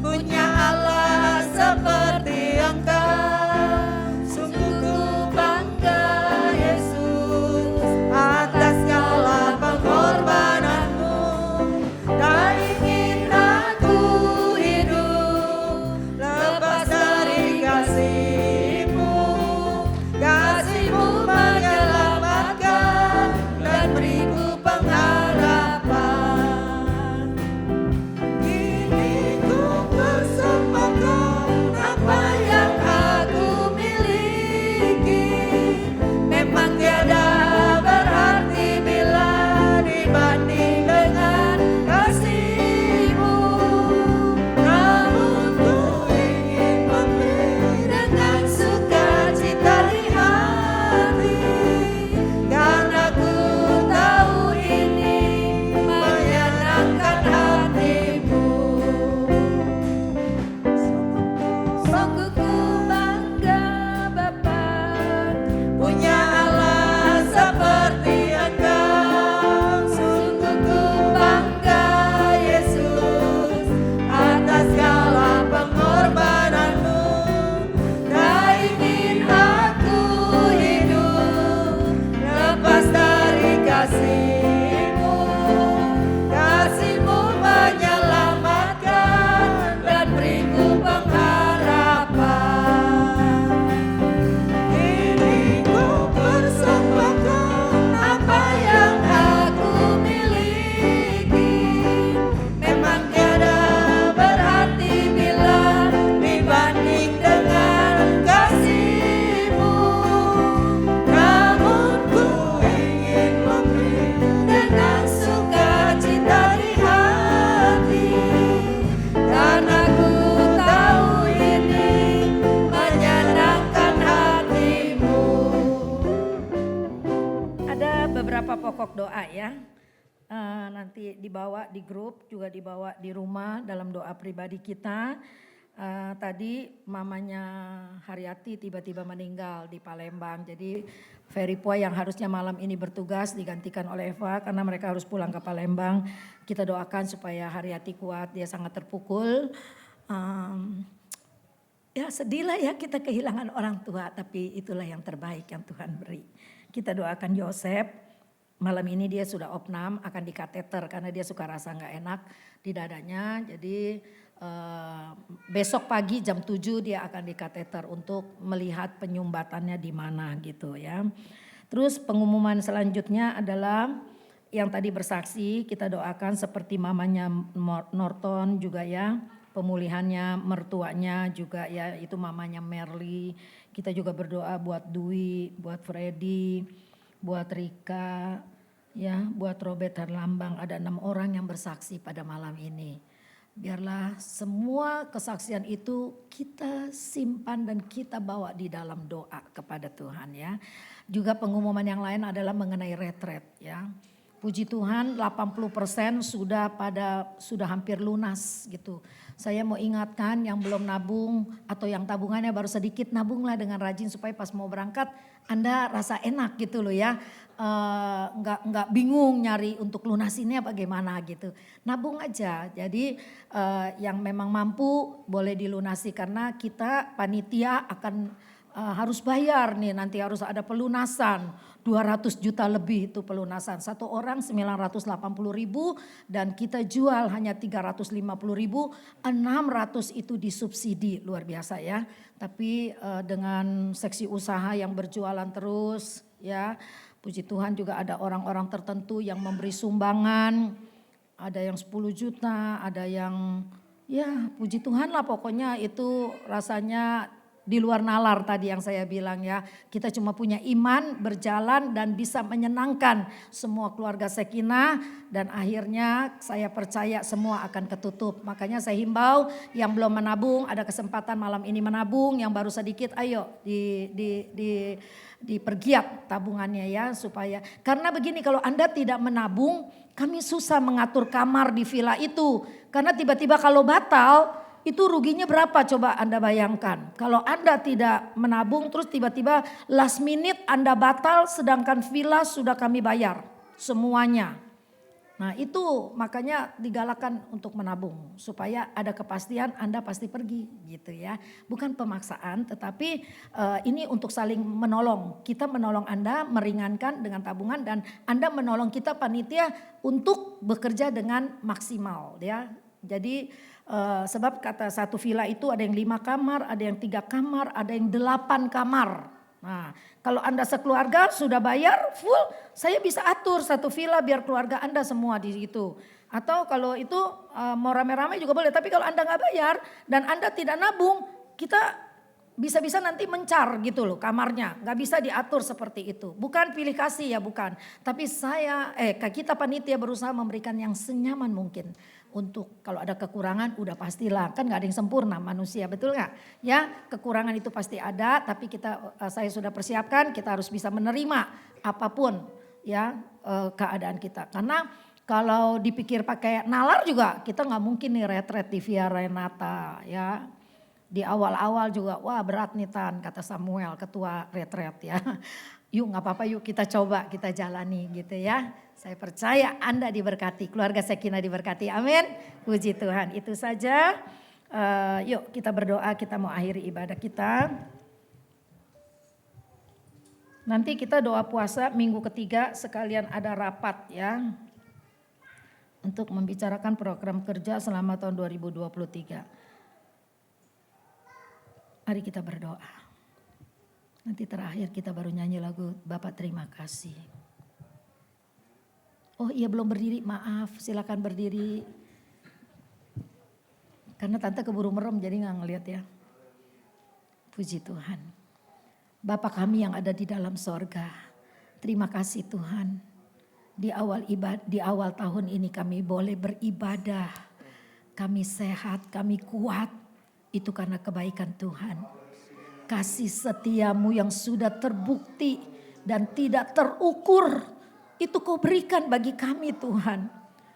punya Allah seperti Engkau. Sungguh ku bangga Yesus atas segala pengorbananmu. Tak ingin aku hidup lepas dari kasih-Mu. Kasih-Mu menyelamatkan dan beriku pengharapan. pokok doa ya. Nanti dibawa di grup, juga dibawa di rumah dalam doa pribadi kita. Tadi mamanya Haryati tiba-tiba meninggal di Palembang. Jadi Ferry Pua yang harusnya malam ini bertugas digantikan oleh Eva karena mereka harus pulang ke Palembang. Kita doakan supaya Haryati kuat, dia sangat terpukul. Ya sedih lah ya kita kehilangan orang tua, tapi itulah yang terbaik yang Tuhan beri. Kita doakan Yosef, malam ini dia sudah opnam, akan dikateter karena dia suka rasa gak enak di dadanya. Jadi besok pagi jam 7 dia akan dikateter untuk melihat penyumbatannya di mana gitu ya. Terus pengumuman selanjutnya adalah yang tadi bersaksi, kita doakan seperti mamanya Norton juga ya. Pemulihannya, mertuanya juga ya, itu mamanya Merly. Kita juga berdoa buat Dwi, buat Freddy, buat Rika, ya, buat Robert Harlambang. Ada 6 orang yang bersaksi pada malam ini. Biarlah semua kesaksian itu kita simpan dan kita bawa di dalam doa kepada Tuhan ya. Juga pengumuman yang lain adalah mengenai retret ya. Puji Tuhan 80% sudah hampir lunas gitu. Saya mau ingatkan yang belum nabung atau yang tabungannya baru sedikit, nabunglah dengan rajin supaya pas mau berangkat Anda rasa enak gitu loh ya. Nggak bingung nyari untuk lunasinnya bagaimana gitu. Nabung aja. Jadi yang memang mampu boleh dilunasi karena kita panitia akan harus bayar nih, nanti harus ada pelunasan 200 juta lebih itu pelunasan. Satu orang 980.000 dan kita jual hanya 350.000, 600 itu disubsidi, luar biasa ya. Tapi dengan seksi usaha yang berjualan terus ya, puji Tuhan juga ada orang-orang tertentu yang memberi sumbangan, ada yang 10 juta, ada yang ya puji Tuhan lah pokoknya itu rasanya di luar nalar tadi yang saya bilang ya. Kita cuma punya iman, berjalan dan bisa menyenangkan semua keluarga Sekinah. Dan akhirnya saya percaya semua akan ketutup. Makanya saya himbau yang belum menabung ada kesempatan malam ini menabung. Yang baru sedikit ayo dipergiat tabungannya ya. Supaya karena begini kalau Anda tidak menabung kami susah mengatur kamar di villa itu. Karena tiba-tiba kalau batal itu ruginya berapa coba Anda bayangkan. Kalau Anda tidak menabung terus tiba-tiba last minute Anda batal sedangkan villa sudah kami bayar semuanya. Nah itu makanya digalakan untuk menabung supaya ada kepastian Anda pasti pergi gitu ya. Bukan pemaksaan tetapi ini untuk saling menolong. Kita menolong Anda meringankan dengan tabungan dan Anda menolong kita panitia untuk bekerja dengan maksimal ya. Jadi sebab kata satu villa itu ada yang 5 kamar, ada yang 3 kamar, ada yang 8 kamar. Nah kalau Anda sekeluarga sudah bayar full, saya bisa atur satu villa biar keluarga Anda semua di situ. Atau kalau itu mau rame-rame juga boleh, tapi kalau Anda nggak bayar dan Anda tidak nabung, kita bisa-bisa nanti mencar gitu loh kamarnya. Nggak bisa diatur seperti itu. Bukan pilih kasih ya bukan. Tapi kita panitia berusaha memberikan yang senyaman mungkin. Untuk kalau ada kekurangan udah pastilah kan nggak ada yang sempurna manusia betul nggak ya, kekurangan itu pasti ada tapi saya sudah persiapkan kita harus bisa menerima apapun ya keadaan kita karena kalau dipikir pakai nalar juga kita nggak mungkin nih retret di Via Renata ya. Di awal-awal juga wah berat nih Tan kata Samuel ketua retret ya. Yuk gak apa-apa yuk kita coba kita jalani gitu ya. Saya percaya Anda diberkati, keluarga Sekinah diberkati amin. Puji Tuhan itu saja. Yuk kita berdoa kita mau akhiri ibadah kita. Nanti kita doa puasa minggu ketiga sekalian ada rapat ya. Untuk membicarakan program kerja selama tahun 2023. Mari kita berdoa. Nanti terakhir kita baru nyanyi lagu Bapak terima kasih. Oh iya belum berdiri, maaf silakan berdiri. Karena tante keburu merem jadi gak ngeliat ya. Puji Tuhan. Bapa kami yang ada di dalam sorga. Terima kasih Tuhan. Di awal tahun ini kami boleh beribadah. Kami sehat, kami kuat. Itu karena kebaikan Tuhan. Kasih setiamu yang sudah terbukti dan tidak terukur itu Kau berikan bagi kami Tuhan.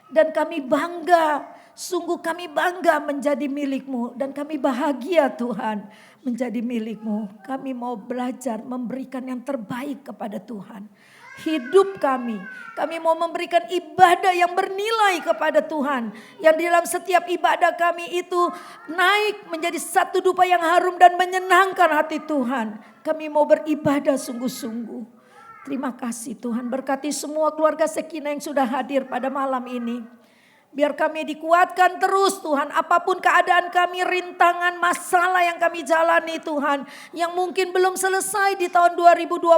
Dan kami bangga, sungguh kami bangga menjadi milik-Mu. Dan kami bahagia Tuhan menjadi milik-Mu. Kami mau belajar memberikan yang terbaik kepada Tuhan. Hidup kami mau memberikan ibadah yang bernilai kepada Tuhan. Yang di dalam setiap ibadah kami itu naik menjadi satu dupa yang harum dan menyenangkan hati Tuhan. Kami mau beribadah sungguh-sungguh. Terima kasih Tuhan, berkati semua keluarga Shekinah yang sudah hadir pada malam ini. Biar kami dikuatkan terus Tuhan, apapun keadaan kami, rintangan, masalah yang kami jalani Tuhan. Yang mungkin belum selesai di tahun 2022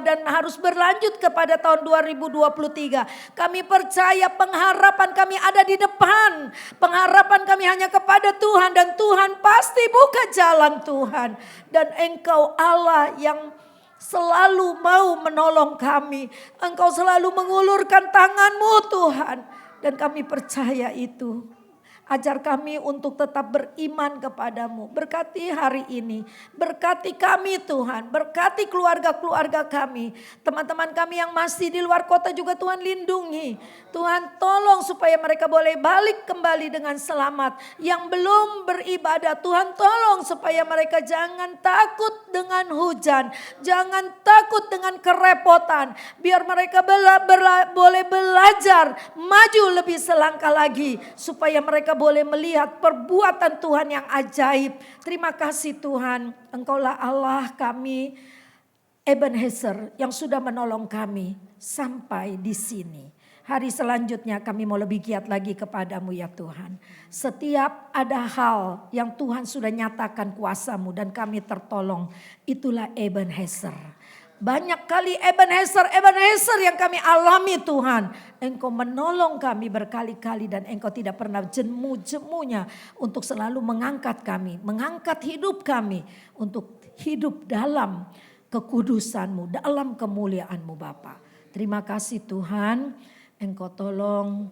dan harus berlanjut kepada tahun 2023. Kami percaya pengharapan kami ada di depan. Pengharapan kami hanya kepada Tuhan dan Tuhan pasti buka jalan Tuhan. Dan Engkau Allah yang selalu mau menolong kami. Engkau selalu mengulurkan tangan-Mu Tuhan. Dan kami percaya itu. Ajar kami untuk tetap beriman kepadamu. Berkati hari ini. Berkati kami Tuhan. Berkati keluarga-keluarga kami. Teman-teman kami yang masih di luar kota juga Tuhan lindungi. Tuhan tolong supaya mereka boleh balik kembali dengan selamat. Yang belum beribadah Tuhan tolong supaya mereka jangan takut dengan hujan. Jangan takut dengan kerepotan. Biar mereka boleh belajar maju lebih selangkah lagi. Supaya mereka boleh melihat perbuatan Tuhan yang ajaib. Terima kasih Tuhan, Engkaulah Allah kami, Ebenezer yang sudah menolong kami sampai di sini. Hari selanjutnya kami mau lebih giat lagi kepadamu ya Tuhan. Setiap ada hal yang Tuhan sudah nyatakan kuasa-Mu dan kami tertolong, itulah Ebenezer. Banyak kali Ebenezer yang kami alami Tuhan. Engkau menolong kami berkali-kali dan Engkau tidak pernah jemu-jemunya untuk selalu mengangkat kami. Mengangkat hidup kami untuk hidup dalam kekudusan-Mu, dalam kemuliaan-Mu Bapa. Terima kasih Tuhan, Engkau tolong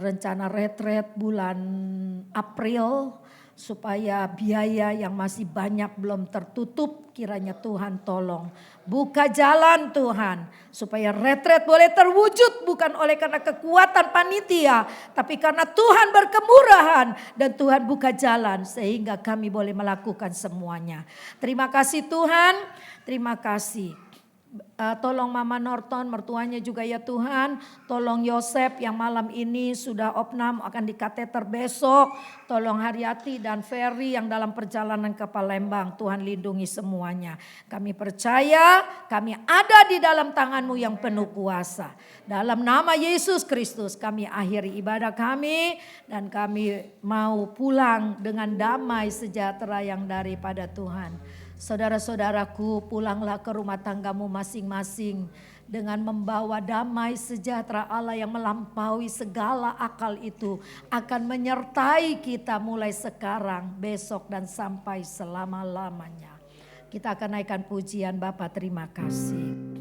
rencana retret bulan April. Supaya biaya yang masih banyak belum tertutup, kiranya Tuhan tolong. Buka jalan Tuhan, supaya retret boleh terwujud bukan oleh karena kekuatan panitia. Tapi karena Tuhan berkemurahan dan Tuhan buka jalan sehingga kami boleh melakukan semuanya. Terima kasih Tuhan, terima kasih. Tolong Mama Norton, mertuanya juga ya Tuhan. Tolong Yosep yang malam ini sudah opnam akan di kateter besok. Tolong Haryati dan Ferry yang dalam perjalanan ke Palembang. Tuhan lindungi semuanya. Kami percaya kami ada di dalam tangan-Mu yang penuh kuasa. Dalam nama Yesus Kristus kami akhiri ibadah kami. Dan kami mau pulang dengan damai sejahtera yang daripada Tuhan. Saudara-saudaraku, pulanglah ke rumah tanggamu masing-masing dengan membawa damai sejahtera Allah yang melampaui segala akal itu akan menyertai kita mulai sekarang, besok dan sampai selama-lamanya. Kita akan naikkan pujian Bapa, terima kasih.